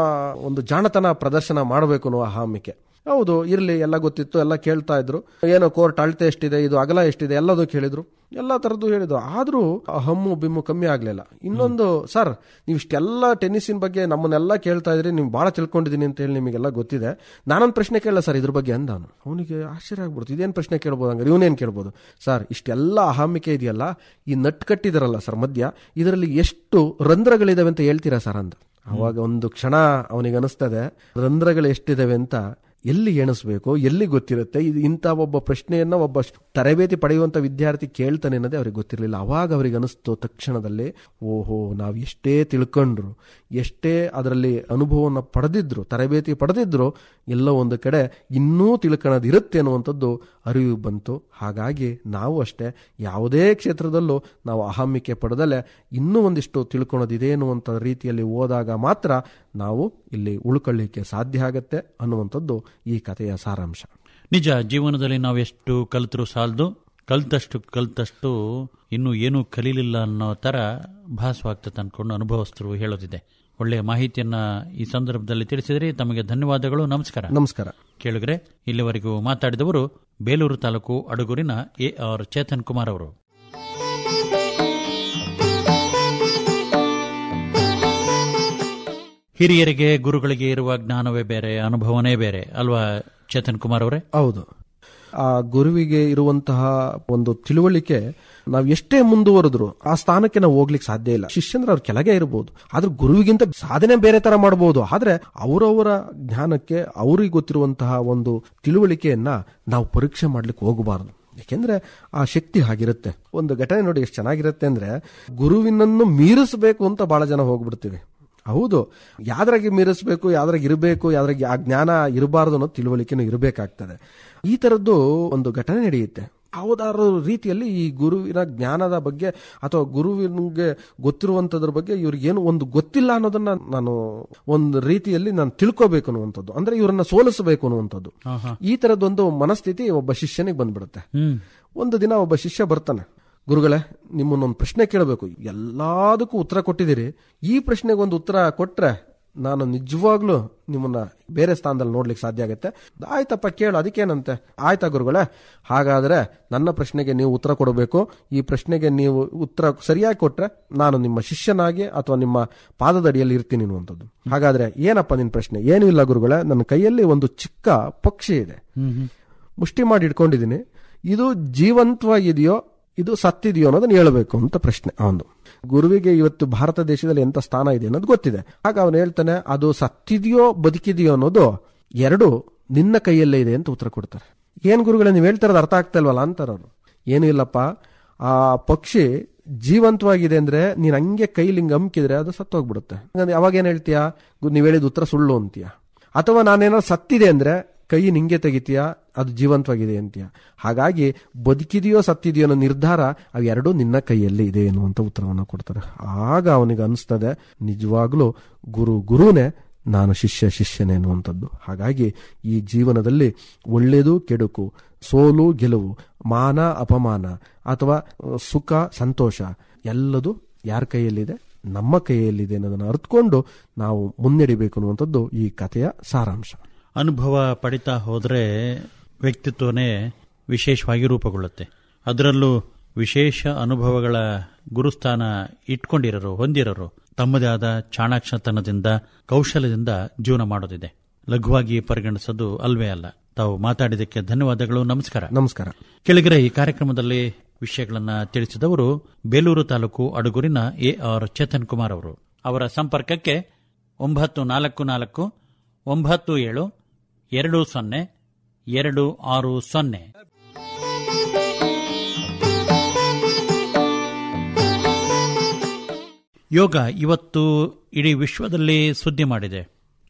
ಒಂದು ಜಾಣತನ ಪ್ರದರ್ಶನ ಮಾಡಬೇಕು ಅನ್ನೋ ಅಹಮ್ಮಿಕೆ. ಹೌದು, ಇರ್ಲಿ, ಎಲ್ಲ ಗೊತ್ತಿತ್ತು, ಎಲ್ಲ ಕೇಳ್ತಾ ಇದ್ರು, ಏನೋ ಕೋರ್ಟ್ ಅಳತೆ ಎಷ್ಟಿದೆ, ಇದು ಅಗಲ ಎಷ್ಟಿದೆ, ಎಲ್ಲದೂ ಕೇಳಿದ್ರು, ಎಲ್ಲ ತರದ್ದು ಹೇಳಿದ್ರು. ಆದ್ರೂ ಹಮ್ಮು ಬಿಮ್ಮು ಕಮ್ಮಿ ಆಗ್ಲಿಲ್ಲ. ಇನ್ನೊಂದು, ಸರ್ ನೀವು ಇಷ್ಟೆಲ್ಲ ಟೆನ್ನಿಸಿನ ಬಗ್ಗೆ ನಮ್ಮನ್ನೆಲ್ಲ ಕೇಳ್ತಾ ಇದ್ರಿ, ನೀವು ಬಹಳ ತಿಳ್ಕೊಂಡಿದ್ದೀನಿ ಅಂತ ಹೇಳಿ ನಿಮಗೆಲ್ಲ ಗೊತ್ತಿದೆ, ನಾನೊಂದು ಪ್ರಶ್ನೆ ಕೇಳಲ್ಲ ಸರ್ ಇದ್ರ ಬಗ್ಗೆ ಅಂದಾನು. ಅವನಿಗೆ ಆಶ್ಚರ್ಯ ಆಗ್ಬಿಡ್ತು, ಇದೇನು ಪ್ರಶ್ನೆ ಕೇಳ್ಬೋದು ಹಂಗಾರೆ, ಇವನೇನು ಕೇಳ್ಬೋದು ಸರ್, ಇಷ್ಟೆಲ್ಲ ಅಹಮ್ಮಿಕೆ ಇದೆಯಲ್ಲ, ಈ ನಟ್ ಕಟ್ಟಿದಾರಲ್ಲ ಸರ್ ಮಧ್ಯ, ಇದರಲ್ಲಿ ಎಷ್ಟು ರಂಧ್ರಗಳಿದಾವೆ ಅಂತ ಹೇಳ್ತೀರಾ ಸರ್ ಅಂತ. ಅವಾಗ ಒಂದು ಕ್ಷಣ ಅವನಿಗೆ ಅನಿಸ್ತದೆ, ರಂಧ್ರಗಳು ಎಷ್ಟಿದಾವೆ ಅಂತ ಎಲ್ಲಿ ಎಣಿಸ್ಬೇಕು, ಎಲ್ಲಿ ಗೊತ್ತಿರುತ್ತೆ. ಇದು ಇಂಥ ಒಬ್ಬ ಪ್ರಶ್ನೆಯನ್ನ ಒಬ್ಬ ತರಬೇತಿ ಪಡೆಯುವಂತ ವಿದ್ಯಾರ್ಥಿ ಕೇಳ್ತಾನೆ ಅನ್ನೋದೇ ಅವ್ರಿಗೆ ಗೊತ್ತಿರಲಿಲ್ಲ. ಅವಾಗ ಅವ್ರಿಗೆ ಅನಿಸ್ತು ತಕ್ಷಣದಲ್ಲಿ, ಓಹೋ, ನಾವು ಎಷ್ಟೇ ತಿಳ್ಕೊಂಡ್ರು, ಎಷ್ಟೇ ಅದರಲ್ಲಿ ಅನುಭವವನ್ನು ಪಡೆದಿದ್ರು, ತರಬೇತಿ ಪಡೆದಿದ್ರು, ಎಲ್ಲೋ ಒಂದು ಕಡೆ ಇನ್ನೂ ತಿಳ್ಕೊಳ್ಳೋದಿರುತ್ತೆ ಅನ್ನುವಂಥದ್ದು ಅರಿವು ಬಂತು. ಹಾಗಾಗಿ ನಾವು ಅಷ್ಟೇ ಯಾವುದೇ ಕ್ಷೇತ್ರದಲ್ಲೂ ನಾವು ಅಹಮ್ಮಿಕೆ ಪಡೆದಲ್ಲೇ ಇನ್ನೂ ಒಂದಿಷ್ಟು ತಿಳ್ಕೊಳ್ಳೋದಿದೆ ಅನ್ನುವಂಥ ರೀತಿಯಲ್ಲಿ ಹೋದಾಗ ಮಾತ್ರ ನಾವು ಇಲ್ಲಿ ಉಳ್ಕೊಳ್ಳಿಕ್ಕೆ ಸಾಧ್ಯ ಆಗತ್ತೆ ಅನ್ನುವಂಥದ್ದು ಈ ಕಥೆಯ ಸಾರಾಂಶ. ನಿಜ, ಜೀವನದಲ್ಲಿ ನಾವು ಎಷ್ಟು ಕಲಿತರೂ ಸಾಲದು, ಕಲ್ತಷ್ಟು ಇನ್ನೂ ಏನೂ ಕಲೀಲಿಲ್ಲ ಅನ್ನೋ ಥರ ಭಾಸವಾಗ್ತದೆ ಅಂದ್ಕೊಂಡು ಅನುಭವಸ್ಥರು ಹೇಳೋದಿದೆ. ಒಳ್ಳೆಯ ಮಾಹಿತಿಯನ್ನ ಈ ಸಂದರ್ಭದಲ್ಲಿ ತಿಳಿಸಿದರೆ ತಮಗೆ ಧನ್ಯವಾದಗಳು. ನಮಸ್ಕಾರ. ನಮಸ್ಕಾರ. ಕೇಳಿದ್ರೆ ಇಲ್ಲಿವರೆಗೂ ಮಾತಾಡಿದವರು ಬೇಲೂರು ತಾಲೂಕು ಅಡಗೂರಿನ ಎ.ಆರ್. ಚೇತನ್ ಕುಮಾರ್ ಅವರು. ಹಿರಿಯರಿಗೆ, ಗುರುಗಳಿಗೆ ಇರುವ ಜ್ಞಾನವೇ ಬೇರೆ, ಅನುಭವನೇ ಬೇರೆ ಅಲ್ವಾ ಚೇತನ್ ಕುಮಾರ್ ಅವರೇ? ಹೌದು. ಆ ಗುರುವಿಗೆ ಇರುವಂತಹ ಒಂದು ತಿಳುವಳಿಕೆ ನಾವು ಎಷ್ಟೇ ಮುಂದುವರೆದ್ರು ಆ ಸ್ಥಾನಕ್ಕೆ ನಾವು ಹೋಗ್ಲಿಕ್ಕೆ ಸಾಧ್ಯ ಇಲ್ಲ. ಶಿಷ್ಯಂದ್ರ ಅವ್ರ ಕೆಳಗೆ ಇರಬಹುದು, ಆದ್ರೆ ಗುರುವಿಗಿಂತ ಸಾಧನೆ ಬೇರೆ ತರ ಮಾಡಬಹುದು. ಆದ್ರೆ ಅವರವರ ಜ್ಞಾನಕ್ಕೆ ಅವ್ರಿಗೆ ಗೊತ್ತಿರುವಂತಹ ಒಂದು ತಿಳುವಳಿಕೆಯನ್ನ ನಾವು ಪರೀಕ್ಷೆ ಮಾಡ್ಲಿಕ್ಕೆ ಹೋಗಬಾರದು. ಯಾಕೆಂದ್ರೆ ಆ ಶಕ್ತಿ ಹಾಗಿರುತ್ತೆ. ಒಂದು ಘಟನೆ ನೋಡಿ ಎಷ್ಟು ಚೆನ್ನಾಗಿರುತ್ತೆ ಅಂದ್ರೆ, ಗುರುವಿನನ್ನು ಮೀರಿಸಬೇಕು ಅಂತ ಬಹಳ ಜನ ಹೋಗ್ಬಿಡ್ತೀವಿ. ಹೌದು, ಯಾವ್ದ್ರಾಗೆ ಮೀರಿಸಬೇಕು, ಯಾವ್ದ್ರಾಗ ಇರಬೇಕು, ಯಾವ್ದ್ರಾಗ ಆ ಜ್ಞಾನ ಇರಬಾರ್ದು ಅನ್ನೋ ತಿಳುವಳಿಕೆನೂ ಇರಬೇಕಾಗ್ತದೆ. ಈ ತರದ್ದು ಒಂದು ಘಟನೆ ನಡೆಯುತ್ತೆ. ಯಾವುದಾದ್ರು ರೀತಿಯಲ್ಲಿ ಈ ಗುರುವಿನ ಜ್ಞಾನದ ಬಗ್ಗೆ ಅಥವಾ ಗುರುವಿನಿಗೆ ಗೊತ್ತಿರುವಂತದ್ರ ಬಗ್ಗೆ ಇವ್ರಿಗೇನು ಒಂದು ಗೊತ್ತಿಲ್ಲ ಅನ್ನೋದನ್ನ ನಾನು ಒಂದು ರೀತಿಯಲ್ಲಿ ನಾನು ತಿಳ್ಕೋಬೇಕು ಅನ್ನುವಂಥದ್ದು, ಅಂದ್ರೆ ಇವರನ್ನ ಸೋಲಿಸಬೇಕು ಅನ್ನುವಂಥದ್ದು. ಈ ತರದೊಂದು ಮನಸ್ಥಿತಿ ಒಬ್ಬ ಶಿಷ್ಯನಿಗೆ ಬಂದ್ಬಿಡುತ್ತೆ. ಒಂದು ದಿನ ಒಬ್ಬ ಶಿಷ್ಯ ಬರ್ತಾನೆ, ಗುರುಗಳೇ, ನಿಮ್ಮನ್ನೊಂದು ಪ್ರಶ್ನೆ ಕೇಳಬೇಕು, ಎಲ್ಲದಕ್ಕೂ ಉತ್ತರ ಕೊಟ್ಟಿದ್ದೀರಿ, ಈ ಪ್ರಶ್ನೆಗೆ ಒಂದು ಉತ್ತರ ಕೊಟ್ರೆ ನಾನು ನಿಜವಾಗ್ಲೂ ನಿಮ್ಮನ್ನ ಬೇರೆ ಸ್ಥಾನದಲ್ಲಿ ನೋಡ್ಲಿಕ್ಕೆ ಸಾಧ್ಯ ಆಗುತ್ತೆ. ಆಯ್ತಪ್ಪ, ಕೇಳು, ಅದಕ್ಕೇನಂತೆ. ಆಯ್ತಾ ಗುರುಗಳೇ, ಹಾಗಾದ್ರೆ ನನ್ನ ಪ್ರಶ್ನೆಗೆ ನೀವು ಉತ್ತರ ಕೊಡಬೇಕು. ಈ ಪ್ರಶ್ನೆಗೆ ನೀವು ಉತ್ತರ ಸರಿಯಾಗಿ ಕೊಟ್ರೆ ನಾನು ನಿಮ್ಮ ಶಿಷ್ಯನಾಗಿ ಅಥವಾ ನಿಮ್ಮ ಪಾದದಡಿಯಲ್ಲಿ ಇರ್ತೀನಿ ಅನ್ನುವಂಥದ್ದು. ಹಾಗಾದ್ರೆ ಏನಪ್ಪ ನಿನ್ನ ಪ್ರಶ್ನೆ? ಏನೂ ಇಲ್ಲ ಗುರುಗಳೇ, ನನ್ನ ಕೈಯಲ್ಲಿ ಒಂದು ಚಿಕ್ಕ ಪಕ್ಷಿ ಇದೆ, ಮುಷ್ಟಿ ಮಾಡಿ ಇಟ್ಕೊಂಡಿದ್ದೀನಿ, ಇದು ಜೀವಂತವಾಗಿದೆಯೋ ಇದು ಸತ್ತಿದೆಯೋ ಅನ್ನೋದನ್ನ ಹೇಳಬೇಕು ಅಂತ ಪ್ರಶ್ನೆ ಅವನು. ಗುರುವಿಗೆ ಇವತ್ತು ಭಾರತ ದೇಶದಲ್ಲಿ ಎಂತ ಸ್ಥಾನ ಇದೆ ಅನ್ನೋದು ಗೊತ್ತಿದೆ. ಆಗ ಅವನು ಹೇಳ್ತಾನೆ, ಅದು ಸತ್ತಿದೆಯೋ ಬದುಕಿದೆಯೋ ಅನ್ನೋದು ಎರಡು ನಿನ್ನ ಕೈಯಲ್ಲೇ ಇದೆ ಅಂತ ಉತ್ತರ ಕೊಡ್ತಾರೆ. ಏನ್ ಗುರುಗಳೇ ನೀವು ಹೇಳ್ತಾರದು ಅರ್ಥ ಆಗ್ತಾ ಇಲ್ವಲ್ಲ ಅಂತಾರ ಅವರು. ಏನೂ ಇಲ್ಲಪ್ಪ, ಆ ಪಕ್ಷಿ ಜೀವಂತವಾಗಿದೆ ಅಂದ್ರೆ ನೀನ್ ಹಂಗೆ ಕೈಲಿ ಹಿಂಗೆ ಅಮ್ಕಿದ್ರೆ ಅದು ಸತ್ತೋಗ್ಬಿಡುತ್ತೆ. ಅವಾಗ ಏನ್ ಹೇಳ್ತೀಯಾ, ನೀವ್ ಹೇಳಿದ ಉತ್ತರ ಸುಳ್ಳು ಅಂತೀಯ. ಅಥವಾ ನಾನೇನಾದ್ರು ಸತ್ತಿದೆ ಅಂದ್ರೆ ಕೈ ನಿಂಗೆ ತೆಗಿತೀಯಾ, ಅದು ಜೀವಂತವಾಗಿದೆ ಅಂತೀಯ. ಹಾಗಾಗಿ ಬದುಕಿದೆಯೋ ಸತ್ತಿದೆಯೋ ಅನ್ನೋ ನಿರ್ಧಾರ ಅವೆರಡೂ ನಿನ್ನ ಕೈಯಲ್ಲಿ ಇದೆ ಎನ್ನುವಂತ ಉತ್ತರವನ್ನು ಕೊಡ್ತಾರೆ. ಆಗ ಅವನಿಗೆ ಅನಿಸ್ತದೆ, ನಿಜವಾಗ್ಲೂ ಗುರುನೇ, ನಾನು ಶಿಷ್ಯನೇ ಅನ್ನುವಂಥದ್ದು. ಹಾಗಾಗಿ ಈ ಜೀವನದಲ್ಲಿ ಒಳ್ಳೆಯದು ಕೆಡುಕು, ಸೋಲು ಗೆಲುವು, ಮಾನ ಅಪಮಾನ ಅಥವಾ ಸುಖ ಸಂತೋಷ ಎಲ್ಲದೂ ಯಾರ ಕೈಯಲ್ಲಿದೆ? ನಮ್ಮ ಕೈಯಲ್ಲಿದೆ ಅನ್ನೋದನ್ನು ಅರ್ಥಕೊಂಡು ನಾವು ಮುನ್ನಡೆಯಬೇಕು ಅನ್ನುವಂಥದ್ದು ಈ ಕಥೆಯ ಸಾರಾಂಶ. ಅನುಭವ ಪಡಿತಾ ಹೋದರೆ ವ್ಯಕ್ತಿತ್ವನೇ ವಿಶೇಷವಾಗಿ ರೂಪುಗೊಳ್ಳುತ್ತೆ. ಅದರಲ್ಲೂ ವಿಶೇಷ ಅನುಭವಗಳ ಗುರುಸ್ಥಾನ ಹೊಂದಿರೋರು ತಮ್ಮದೇ ಆದ ಚಾಣಾಕ್ಷತನದಿಂದ, ಕೌಶಲ್ಯದಿಂದ ಜೀವನ ಮಾಡೋದಿದೆ. ಲಘುವಾಗಿ ಪರಿಗಣಿಸೋದು ಅಲ್ವೇ ಅಲ್ಲ. ತಾವು ಮಾತಾಡಿದ್ದಕ್ಕೆ ಧನ್ಯವಾದಗಳು. ನಮಸ್ಕಾರ. ನಮಸ್ಕಾರ. ಕೆಳಗರೆ ಈ ಕಾರ್ಯಕ್ರಮದಲ್ಲಿ ವಿಷಯಗಳನ್ನ ತಿಳಿಸಿದವರು ಬೇಲೂರು ತಾಲೂಕು ಅಡಗೂರಿನ ಎ.ಆರ್. ಚೇತನ್ ಕುಮಾರ್ ಅವರು. ಅವರ ಸಂಪರ್ಕಕ್ಕೆ 944 97 20 260. ಯೋಗ ಇವತ್ತು ಇಡೀ ವಿಶ್ವದಲ್ಲಿ ಸುದ್ದಿ ಮಾಡಿದೆ.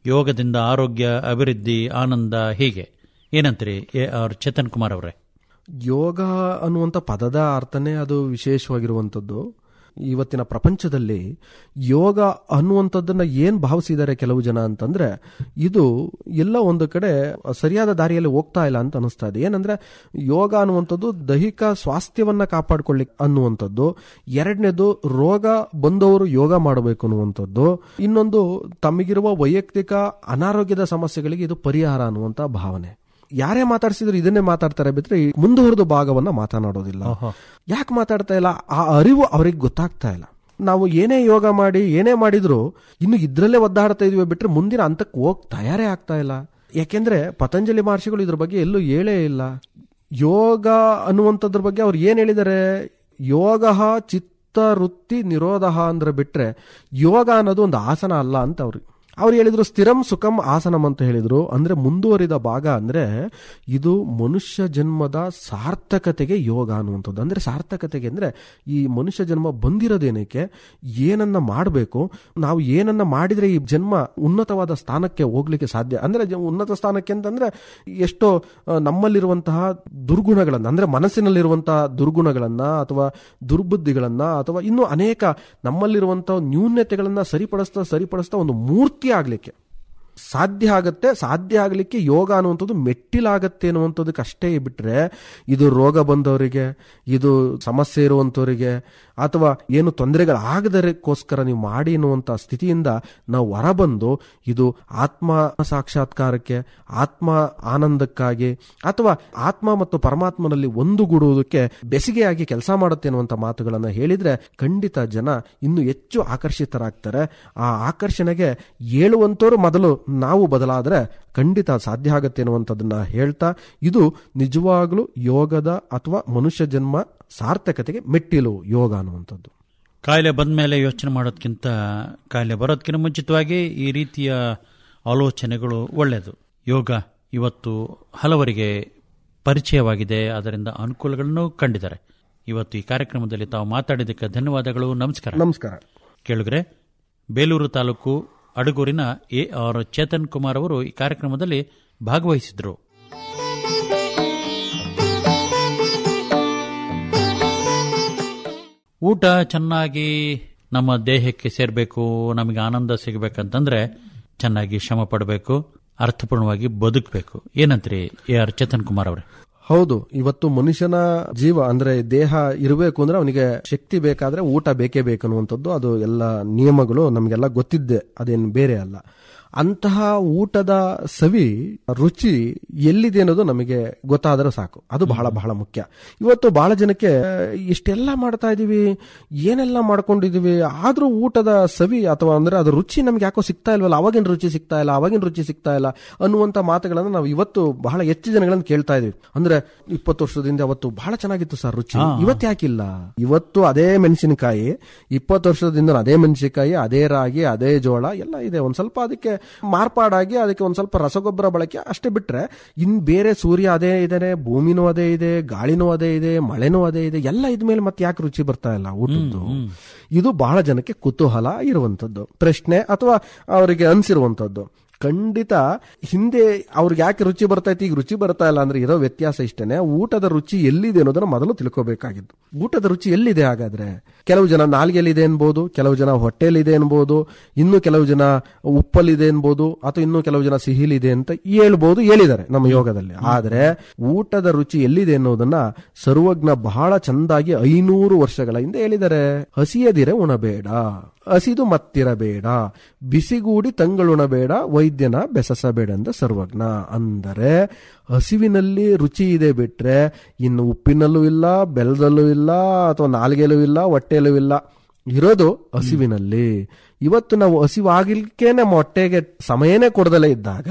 ಯೋಗದಿಂದ ಆರೋಗ್ಯ, ಅಭಿವೃದ್ಧಿ, ಆನಂದ, ಹೀಗೆ ಏನಂತೀರಿ ಚೇತನ್ ಕುಮಾರ್ ಅವರೇ? ಯೋಗ ಅನ್ನುವಂಥ ಪದದ ಅರ್ಥನೇ ಅದು ವಿಶೇಷವಾಗಿರುವಂಥದ್ದು. ಇವತ್ತಿನ ಪ್ರಪಂಚದಲ್ಲಿ ಯೋಗ ಅನ್ನುವಂಥದ್ದನ್ನ ಏನ್ ಭಾವಿಸಿದ್ದಾರೆ ಕೆಲವು ಜನ ಅಂತಂದ್ರೆ, ಇದು ಎಲ್ಲ ಒಂದು ಕಡೆ ಸರಿಯಾದ ದಾರಿಯಲ್ಲಿ ಹೋಗ್ತಾ ಇಲ್ಲ ಅಂತ ಅನಿಸ್ತಾ ಇದೆ. ಏನಂದ್ರೆ ಯೋಗ ಅನ್ನುವಂಥದ್ದು ದೈಹಿಕ ಸ್ವಾಸ್ಥ್ಯವನ್ನ ಕಾಪಾಡಿಕೊಳ್ಳಿಕ್ಕೆ ಅನ್ನುವಂಥದ್ದು, ಎರಡನೇದು ರೋಗ ಬಂದವರು ಯೋಗ ಮಾಡಬೇಕು ಅನ್ನುವಂಥದ್ದು, ಇನ್ನೊಂದು ತಮಗಿರುವ ವೈಯಕ್ತಿಕ ಅನಾರೋಗ್ಯದ ಸಮಸ್ಯೆಗಳಿಗೆ ಇದು ಪರಿಹಾರ ಅನ್ನುವಂಥ ಭಾವನೆ. ಯಾರೇ ಮಾತಾಡ್ಸಿದ್ರು ಇದನ್ನೇ ಮಾತಾಡ್ತಾರೆ ಬಿಟ್ರೆ ಮುಂದುವರೆದ ಭಾಗವನ್ನ ಮಾತನಾಡೋದಿಲ್ಲ. ಯಾಕೆ ಮಾತಾಡ್ತಾ ಇಲ್ಲ? ಆ ಅರಿವು ಅವ್ರಿಗೆ ಗೊತ್ತಾಗ್ತಾ ಇಲ್ಲ. ನಾವು ಏನೇ ಯೋಗ ಮಾಡಿ ಏನೇ ಮಾಡಿದ್ರು ಇನ್ನು ಇದ್ರಲ್ಲೇ ಒದ್ದಾಡ್ತಾ ಇದೀವಿ ಬಿಟ್ರೆ ಮುಂದಿನ ಹಂತಕ್ಕೆ ಹೋಗ್ ತಯಾರೇ ಆಗ್ತಾ ಇಲ್ಲ. ಯಾಕೆಂದ್ರೆ ಪತಂಜಲಿ ಮಹರ್ಷಿಗಳು ಇದ್ರ ಬಗ್ಗೆ ಎಲ್ಲೂ ಹೇಳೇ ಇಲ್ಲ. ಯೋಗ ಅನ್ನುವಂಥದ್ರ ಬಗ್ಗೆ ಅವ್ರು ಏನ್ ಹೇಳಿದ್ದಾರೆ? ಯೋಗ ಚಿತ್ತ ವೃತ್ತಿ ನಿರೋಧ ಅಂದ್ರೆ ಬಿಟ್ರೆ ಯೋಗ ಅನ್ನೋದು ಒಂದು ಆಸನ ಅಲ್ಲ ಅಂತ ಅವ್ರು ಹೇಳಿದ್ರು. ಸ್ಥಿರಂ ಸುಖಂ ಆಸನಂ ಅಂತ ಹೇಳಿದ್ರು. ಅಂದ್ರೆ ಮುಂದುವರಿದ ಭಾಗ ಅಂದ್ರೆ ಇದು ಮನುಷ್ಯ ಜನ್ಮದ ಸಾರ್ಥಕತೆಗೆ ಯೋಗ ಅನ್ನುವಂಥದ್ದು. ಅಂದ್ರೆ ಸಾರ್ಥಕತೆಗೆ ಅಂದ್ರೆ ಈ ಮನುಷ್ಯ ಜನ್ಮ ಬಂದಿರೋದೇನಕ್ಕೆ, ಏನನ್ನ ಮಾಡಬೇಕು, ನಾವು ಏನನ್ನ ಮಾಡಿದ್ರೆ ಈ ಜನ್ಮ ಉನ್ನತವಾದ ಸ್ಥಾನಕ್ಕೆ ಹೋಗ್ಲಿಕ್ಕೆ ಸಾಧ್ಯ. ಅಂದ್ರೆ ಉನ್ನತ ಸ್ಥಾನಕ್ಕೆ ಅಂತಂದ್ರೆ ಎಷ್ಟೋ ನಮ್ಮಲ್ಲಿರುವಂತಹ ದುರ್ಗುಣಗಳನ್ನ, ಅಂದ್ರೆ ಮನಸ್ಸಿನಲ್ಲಿರುವಂತಹ ದುರ್ಗುಣಗಳನ್ನ ಅಥವಾ ದುರ್ಬುದ್ಧಿಗಳನ್ನ ಅಥವಾ ಇನ್ನೂ ಅನೇಕ ನಮ್ಮಲ್ಲಿರುವಂತಹ ನ್ಯೂನ್ಯತೆಗಳನ್ನ ಸರಿಪಡಿಸ್ತಾ ಒಂದು ಮೂರ್ತಿ ಆಗ್ಲಿಕ್ಕೆ ಸಾಧ್ಯ ಆಗತ್ತೆ. ಸಾಧ್ಯ ಆಗ್ಲಿಕ್ಕೆ ಯೋಗ ಅನ್ನುವಂಥದ್ದು ಮೆಟ್ಟಿಲಾಗತ್ತೆ ಅನ್ನುವಂಥದ್ದಕ್ಕೆ ಅಷ್ಟೇ ಬಿಟ್ರೆ ಇದು ರೋಗ ಬಂದವರಿಗೆ, ಇದು ಸಮಸ್ಯೆ ಇರುವಂಥವರಿಗೆ ಅಥವಾ ಏನು ತೊಂದರೆಗಳಾಗದಕ್ಕೋಸ್ಕರ ನೀವು ಮಾಡಿ ಅನ್ನುವಂಥ ಸ್ಥಿತಿಯಿಂದ ನಾವು ಹೊರಬಂದು ಇದು ಆತ್ಮ ಸಾಕ್ಷಾತ್ಕಾರಕ್ಕೆ, ಆತ್ಮ ಆನಂದಕ್ಕಾಗಿ ಅಥವಾ ಆತ್ಮ ಮತ್ತು ಪರಮಾತ್ಮನಲ್ಲಿ ಒಂದುಗೂಡುವುದಕ್ಕೆ ಬೆಸಿಗೆಯಾಗಿ ಕೆಲಸ ಮಾಡುತ್ತೆ ಅನ್ನುವಂಥ ಮಾತುಗಳನ್ನು ಹೇಳಿದ್ರೆ ಖಂಡಿತ ಜನ ಇನ್ನು ಹೆಚ್ಚು ಆಕರ್ಷಿತರಾಗ್ತಾರೆ. ಆ ಆಕರ್ಷಣೆಗೆ ಹೇಳುವಂಥವ್ರು ಮೊದಲು ನಾವು ಬದಲಾದ್ರೆ ಖಂಡಿತ ಸಾಧ್ಯ ಆಗತ್ತೆ ಅನ್ನುವಂಥದ್ದನ್ನ ಹೇಳ್ತಾ, ಇದು ನಿಜವಾಗ್ಲೂ ಯೋಗದ ಅಥವಾ ಮನುಷ್ಯ ಜನ್ಮ ಸಾರ್ಥಕತೆಗೆ ಮೆಟ್ಟಿಲು ಯೋಗ ಅನ್ನುವಂಥದ್ದು. ಕಾಯಿಲೆ ಬಂದ ಮೇಲೆ ಯೋಚನೆ ಮಾಡೋದಕ್ಕಿಂತ ಕಾಯಿಲೆ ಬರೋದಕ್ಕಿಂತ ಮುಂಚಿತವಾಗಿ ಈ ರೀತಿಯ ಆಲೋಚನೆಗಳು ಒಳ್ಳೆಯದು. ಯೋಗ ಇವತ್ತು ಹಲವರಿಗೆ ಪರಿಚಯವಾಗಿದೆ, ಅದರಿಂದ ಅನುಕೂಲಗಳನ್ನು ಕಂಡಿದ್ದಾರೆ. ಇವತ್ತು ಈ ಕಾರ್ಯಕ್ರಮದಲ್ಲಿ ತಾವು ಮಾತಾಡಿದ್ದಕ್ಕೆ ಧನ್ಯವಾದಗಳು. ನಮಸ್ಕಾರ. ಕೇಳಿದ್ರೆ ಬೇಲೂರು ತಾಲೂಕು ಅಡಗೂರಿನ ಚೇತನ್ ಕುಮಾರ್ ಅವರು ಈ ಕಾರ್ಯಕ್ರಮದಲ್ಲಿ ಭಾಗವಹಿಸಿದ್ರು. ಊಟ ಚೆನ್ನಾಗಿ ನಮ್ಮ ದೇಹಕ್ಕೆ ಸೇರಬೇಕು, ನಮಗೆ ಆನಂದ ಸಿಗಬೇಕಂತಂದ್ರೆ ಚೆನ್ನಾಗಿ ಶ್ರಮ ಪಡಬೇಕು, ಅರ್ಥಪೂರ್ಣವಾಗಿ ಬದುಕಬೇಕು. ಏನಂತ್ರಿ ಚೇತನ್ ಕುಮಾರ್ ಅವರೇ? ಹೌದು, ಇವತ್ತು ಮನುಷ್ಯನ ಜೀವ ಅಂದ್ರೆ ದೇಹ ಇರಬೇಕು ಅಂದ್ರೆ ಅವನಿಗೆ ಶಕ್ತಿ ಬೇಕಾದ್ರೆ ಊಟ ಬೇಕೇ ಬೇಕು ಅನ್ನುವಂಥದ್ದು ಅದು ಎಲ್ಲ ನಿಯಮಗಳು ನಮಗೆಲ್ಲ ಗೊತ್ತಿದ್ದೆ, ಅದೇನು ಬೇರೆ ಅಲ್ಲ. ಅಂತಹ ಊಟದ ಸವಿ ರುಚಿ ಎಲ್ಲಿದೆ ಅನ್ನೋದು ನಮಗೆ ಗೊತ್ತಾದ್ರೆ ಸಾಕು. ಅದು ಬಹಳ ಬಹಳ ಮುಖ್ಯ. ಇವತ್ತು ಬಹಳ ಜನಕ್ಕೆ ಇಷ್ಟೆಲ್ಲ ಮಾಡ್ತಾ ಇದೀವಿ, ಏನೆಲ್ಲ ಮಾಡ್ಕೊಂಡಿದೀವಿ, ಆದ್ರೂ ಊಟದ ಸವಿ ಅಥವಾ ಅಂದ್ರೆ ಅದ್ರ ರುಚಿ ನಮ್ಗೆ ಯಾಕೋ ಸಿಗ್ತಾ ಇಲ್ವಲ್ಲ, ಅವಾಗಿನ ರುಚಿ ಸಿಗ್ತಾ ಇಲ್ಲ ಅನ್ನುವಂತ ಮಾತುಗಳನ್ನ ನಾವು ಇವತ್ತು ಬಹಳ ಹೆಚ್ಚು ಜನಗಳನ್ನ ಕೇಳ್ತಾ ಇದೀವಿ. ಅಂದ್ರೆ 20 ವರ್ಷದಿಂದ ಅವತ್ತು ಬಹಳ ಚೆನ್ನಾಗಿತ್ತು ಸರ್ ರುಚಿ, ಇವತ್ತು ಯಾಕಿಲ್ಲ? ಇವತ್ತು ಅದೇ ಮೆಣಸಿನಕಾಯಿ, 20 ವರ್ಷದಿಂದ ಅದೇ ಮೆಣಸಿನಕಾಯಿ, ಅದೇ ರಾಗಿ, ಅದೇ ಜೋಳ ಎಲ್ಲ ಇದೆ. ಒಂದ್ ಸ್ವಲ್ಪ ಅದಕ್ಕೆ ಮಾರ್ಪಾಡಾಗಿ ಅದಕ್ಕೆ ಒಂದ್ ಸ್ವಲ್ಪ ರಸಗೊಬ್ಬರ ಬಳಕೆ ಅಷ್ಟೇ ಬಿಟ್ರೆ ಇನ್ ಬೇರೆ ಸೂರ್ಯ ಅದೇ ಇದಾನೆ, ಭೂಮಿನೂ ಅದೇ ಇದೆ, ಗಾಳಿನೂ ಅದೇ ಇದೆ, ಮಳೆನೂ ಅದೇ ಇದೆ, ಎಲ್ಲ ಇದ್ಮೇಲೆ ಮತ್ತೆ ಯಾಕೆ ರುಚಿ ಬರ್ತಾ ಇಲ್ಲ ಊಟದ್ದು? ಇದು ಬಹಳ ಜನಕ್ಕೆ ಕುತೂಹಲ ಇರುವಂತದ್ದು ಪ್ರಶ್ನೆ ಅಥವಾ ಅವರಿಗೆ ಅನ್ಸಿರುವಂತದ್ದು. ಖಂಡಿತ ಹಿಂದೆ ಅವ್ರಿಗೆ ಯಾಕೆ ರುಚಿ ಬರ್ತೈತಿ, ಈಗ ರುಚಿ ಬರ್ತಾ ಇಲ್ಲ ಅಂದ್ರೆ ಇರೋ ವ್ಯತ್ಯಾಸ ಇಷ್ಟೇನೆ. ಊಟದ ರುಚಿ ಎಲ್ಲಿದೆ ಅನ್ನೋದನ್ನ ಮೊದಲು ತಿಳ್ಕೋಬೇಕಾಗಿದ್ದು. ಊಟದ ರುಚಿ ಎಲ್ಲಿದೆ ಹಾಗಾದ್ರೆ? ಕೆಲವು ಜನ ನಾಲ್ಗೆಲಿದೆ ಅನ್ಬೋದು, ಕೆಲವು ಜನ ಹೊಟ್ಟೆಲಿದೆ ಅನ್ಬೋದು, ಇನ್ನು ಕೆಲವು ಜನ ಉಪ್ಪಲ್ಲಿದೆ ಅನ್ಬೋದು, ಅಥವಾ ಇನ್ನು ಕೆಲವು ಜನ ಸಿಹಿಲಿದೆ ಅಂತ ಹೇಳಿದ್ದಾರೆ ನಮ್ಮ ಯೋಗದಲ್ಲಿ. ಆದ್ರೆ ಊಟದ ರುಚಿ ಎಲ್ಲಿದೆ ಅನ್ನೋದನ್ನ ಸರ್ವಜ್ಞ ಬಹಳ ಚಂದಾಗಿ 500 ವರ್ಷಗಳ ಹಿಂದೆ ಹೇಳಿದ್ದಾರೆ. ಹಸಿಯದಿರೆ ಉಣಬೇಡ, ಹಸಿದು ಮತ್ತಿರಬೇಡ, ಬಿಸಿಗೂಡಿ ತಂಗಳುಣಬೇಡ, ವೈದ್ಯನ ಬೆಸಸಬೇಡ ಅಂದ ಸರ್ವಜ್ಞ. ಅಂದರೆ ಹಸಿವಿನಲ್ಲಿ ರುಚಿ ಇದೆ ಬಿಟ್ರೆ ಇನ್ನು ಉಪ್ಪಿನಲ್ಲೂ ಇಲ್ಲ, ಬೆಲ್ಲದಲ್ಲೂ ಇಲ್ಲ, ಅಥವಾ ನಾಲ್ಗೆಲೂ ಇಲ್ಲ, ಹೊಟ್ಟೆಲೂ ಇಲ್ಲ. ಇರೋದು ಹಸಿವಿನಲ್ಲಿ. ಇವತ್ತು ನಾವು ಹಸಿವಾಗಲಿಕ್ಕೆ ನಮ್ಮ ಹೊಟ್ಟೆಗೆ ಸಮಯನೇ ಕೊಡದಲ್ಲೇ ಇದ್ದಾಗ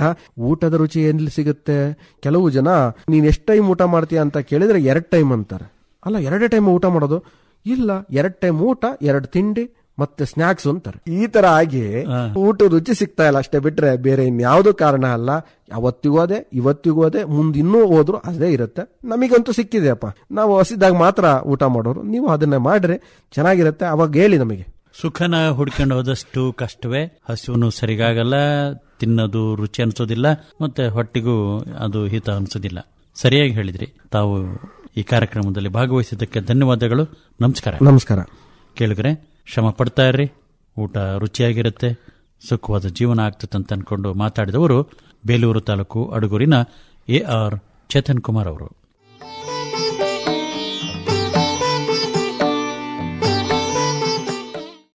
ಊಟದ ರುಚಿ ಎಲ್ಲಿ ಸಿಗುತ್ತೆ? ಕೆಲವು ಜನ ನೀನ್ ಎಷ್ಟು ಟೈಮ್ ಊಟ ಮಾಡ್ತೀಯ ಅಂತ ಕೇಳಿದ್ರೆ 2 ಟೈಮ್ ಅಂತಾರೆ. ಅಲ್ಲ, 2 ಟೈಮ್ ಊಟ ಮಾಡೋದು ಇಲ್ಲ, 2 ಟೈಮ್ ಊಟ, 2 ತಿಂಡಿ, ಮತ್ತೆ ಸ್ನಾಕ್ಸ್ ಅಂತಾರೆ. ಈ ತರ ಆಗಿ ಊಟ ರುಚಿ ಸಿಗ್ತಾ ಇಲ್ಲ ಅಷ್ಟೇ ಬಿಟ್ರೆ ಬೇರೆ ಇನ್ಯಾವುದೋ ಕಾರಣ ಅಲ್ಲ. ಅವತ್ತಿಗೂ ಅದೇ, ಇವತ್ತಿಗೂ ಅದೇ, ಮುಂದೆ ಇನ್ನೂ ಹೋದ್ರು ಅದೇ ಇರುತ್ತೆ. ನಮಗಂತೂ ಸಿಕ್ಕಿದೆಯಪ್ಪ, ನಾವು ಹಸಿದಾಗ ಮಾತ್ರ ಊಟ ಮಾಡೋರು, ನೀವು ಅದನ್ನೇ ಮಾಡ್ರಿ ಚೆನ್ನಾಗಿರುತ್ತೆ. ಅವಾಗ ಹೇಳಿ ನಮಗೆ. ಸುಖನ ಹುಡ್ಕೊಂಡು ಹೋದಷ್ಟು ಕಷ್ಟವೇ, ಹಸುವನ್ನು ಸರಿಗಾಗಲ್ಲ, ತಿನ್ನೋದು ರುಚಿ ಅನ್ಸೋದಿಲ್ಲ, ಮತ್ತೆ ಹೊಟ್ಟಿಗೂ ಅದು ಹಿತ ಅನ್ಸೋದಿಲ್ಲ. ಸರಿಯಾಗಿ ಹೇಳಿದ್ರಿ. ತಾವು ಈ ಕಾರ್ಯಕ್ರಮದಲ್ಲಿ ಭಾಗವಹಿಸಿದ್ದಕ್ಕೆ ಧನ್ಯವಾದಗಳು. ನಮಸ್ಕಾರ. ನಮಸ್ಕಾರ. ಕೇಳಿದ್ರೆ ಶ್ರಮ ಪಡ್ತಾ ಇರ್ರಿ, ಊಟ ರುಚಿಯಾಗಿರುತ್ತೆ, ಸುಖವಾದ ಜೀವನ ಆಗ್ತದೆ ಅಂತ ಅನ್ಕೊಂಡು ಮಾತಾಡಿದವರು ಬೇಲೂರು ತಾಲೂಕು ಅಡಗೂರಿನ AR ಚೇತನ್ ಕುಮಾರ್ ಅವರು.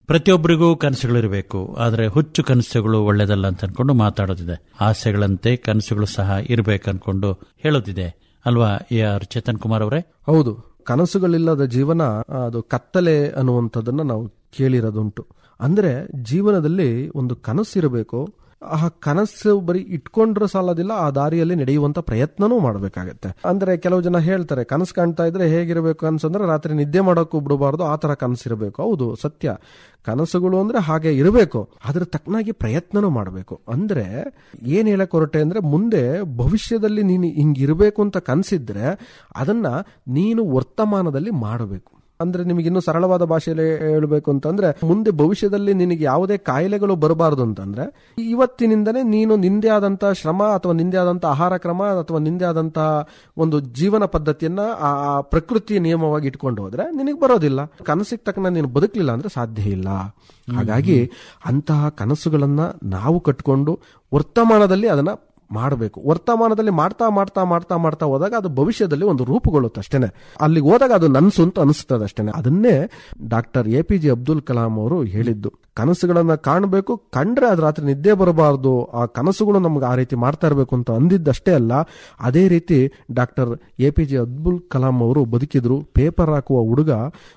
ಪ್ರತಿಯೊಬ್ಬರಿಗೂ ಕನಸುಗಳಿರಬೇಕು, ಆದರೆ ಹುಚ್ಚು ಕನಸುಗಳು ಒಳ್ಳೆಯದಲ್ಲ ಅಂತ ಅನ್ಕೊಂಡು ಮಾತಾಡೋದಿದೆ. ಆಸೆಗಳಂತೆ ಕನಸುಗಳು ಸಹ ಇರಬೇಕನ್ಕೊಂಡು ಹೇಳೋದಿದೆ ಅಲ್ವಾ AR ಚೇತನ್ ಕುಮಾರ್ ಅವರೇ? ಹೌದು. ಕನಸುಗಳಿಲ್ಲದ ಜೀವನ ಅದು ಕತ್ತಲೆ ಅನ್ನುವಂಥದ್ದನ್ನ ನಾವು ಕೇಳಿರೋದುಂಟು. ಅಂದ್ರೆ ಜೀವನದಲ್ಲಿ ಒಂದು ಕನಸಿರಬೇಕು. ಆ ಕನಸು ಬರೀ ಇಟ್ಕೊಂಡ್ರೆ ಸಾಲದಿಲ್ಲ, ಆ ದಾರಿಯಲ್ಲಿ ನಡೆಯುವಂತ ಪ್ರಯತ್ನನೂ ಮಾಡಬೇಕಾಗತ್ತೆ. ಅಂದ್ರೆ ಕೆಲವು ಜನ ಹೇಳ್ತಾರೆ ಕನಸು ಕಾಣ್ತಾ ಇದ್ರೆ ಹೇಗಿರಬೇಕು ಕನಸಂದ್ರೆ ರಾತ್ರಿ ನಿದ್ದೆ ಮಾಡೋಕ್ಕೂ ಬಿಡಬಾರ್ದು, ಆ ತರ ಕನಸಿರಬೇಕು. ಹೌದು, ಸತ್ಯ. ಕನಸುಗಳು ಅಂದ್ರೆ ಹಾಗೆ ಇರಬೇಕು, ಅದ್ರ ತಕ್ಕನಾಗಿ ಪ್ರಯತ್ನನೂ ಮಾಡಬೇಕು. ಅಂದ್ರೆ ಏನ್ ಹೇಳಕ್ ಹೊರಟೆ ಅಂದ್ರೆ ಮುಂದೆ ಭವಿಷ್ಯದಲ್ಲಿ ನೀನು ಹಿಂಗಿರ್ಬೇಕು ಅಂತ ಕನಸಿದ್ರೆ ಅದನ್ನ ನೀನು ವರ್ತಮಾನದಲ್ಲಿ ಮಾಡಬೇಕು. ಅಂದ್ರೆ ನಿಮಗಿನ್ನೂ ಸರಳವಾದ ಭಾಷೆಯಲ್ಲಿ ಹೇಳಬೇಕು ಅಂತಂದ್ರೆ ಮುಂದೆ ಭವಿಷ್ಯದಲ್ಲಿ ನಿನಗೆ ಯಾವುದೇ ಕಾಯಿಲೆಗಳು ಬರಬಾರದು ಅಂತಂದ್ರೆ ಇವತ್ತಿನಿಂದನೇ ನೀನು ನಿಂದೆ ಆದಂತಹ ಶ್ರಮ ಅಥವಾ ನಿಂದೆ ಆದಂತಹ ಆಹಾರ ಕ್ರಮ ಅಥವಾ ನಿಂದೆ ಆದಂತಹ ಒಂದು ಜೀವನ ಪದ್ಧತಿಯನ್ನ ಆ ಪ್ರಕೃತಿಯ ನಿಯಮವಾಗಿ ಇಟ್ಕೊಂಡು ಹೋದ್ರೆ ನಿನಗೆ ಬರೋದಿಲ್ಲ. ಕನಸಿಗೆ ತಕ್ಕನ ನೀನು ಬದುಕಲಿಲ್ಲ ಅಂದ್ರೆ ಸಾಧ್ಯ ಇಲ್ಲ. ಹಾಗಾಗಿ ಅಂತಹ ಕನಸುಗಳನ್ನ ನಾವು ಕಟ್ಕೊಂಡು ವರ್ತಮಾನದಲ್ಲಿ ಅದನ್ನ ಮಾಡಬೇಕು. ವರ್ತಮಾನದಲ್ಲಿ ಮಾಡ್ತಾ ಮಾಡ್ತಾ ಮಾಡ್ತಾ ಮಾಡ್ತಾ ಹೋದಾಗ ಅದು ಭವಿಷ್ಯದಲ್ಲಿ ಒಂದು ರೂಪುಗೊಳ್ಳುತ್ತೆ ಅಷ್ಟೇನೆ. ಅಲ್ಲಿಗೆ ಹೋದಾಗ ಅದು ನನ್ಸು ಅಂತ ಅನಿಸ್ತದೆ ಅಷ್ಟೇನೆ. ಅದನ್ನೇ ಡಾಕ್ಟರ್ APJ ಅಬ್ದುಲ್ ಕಲಾಂ ಅವರು ಹೇಳಿದ್ದು. ಕನಸುಗಳನ್ನ ಕಾಣಬೇಕು, ಕಂಡ್ರೆ ಅದು ರಾತ್ರಿ ನಿದ್ದೆ ಬರಬಾರದು, ಆ ಕನಸುಗಳು ನಮ್ಗೆ ಆ ರೀತಿ ಮಾಡ್ತಾ ಇರಬೇಕು ಅಂತ ಅಂದಿದ್ದಷ್ಟೇ ಅಲ್ಲ, ಅದೇ ರೀತಿ ಡಾಕ್ಟರ್ APJ ಅಬ್ದುಲ್ ಕಲಾಂ ಅವರು ಬದುಕಿದ್ರು. ಪೇಪರ್ ಹಾಕುವ ಹುಡುಗ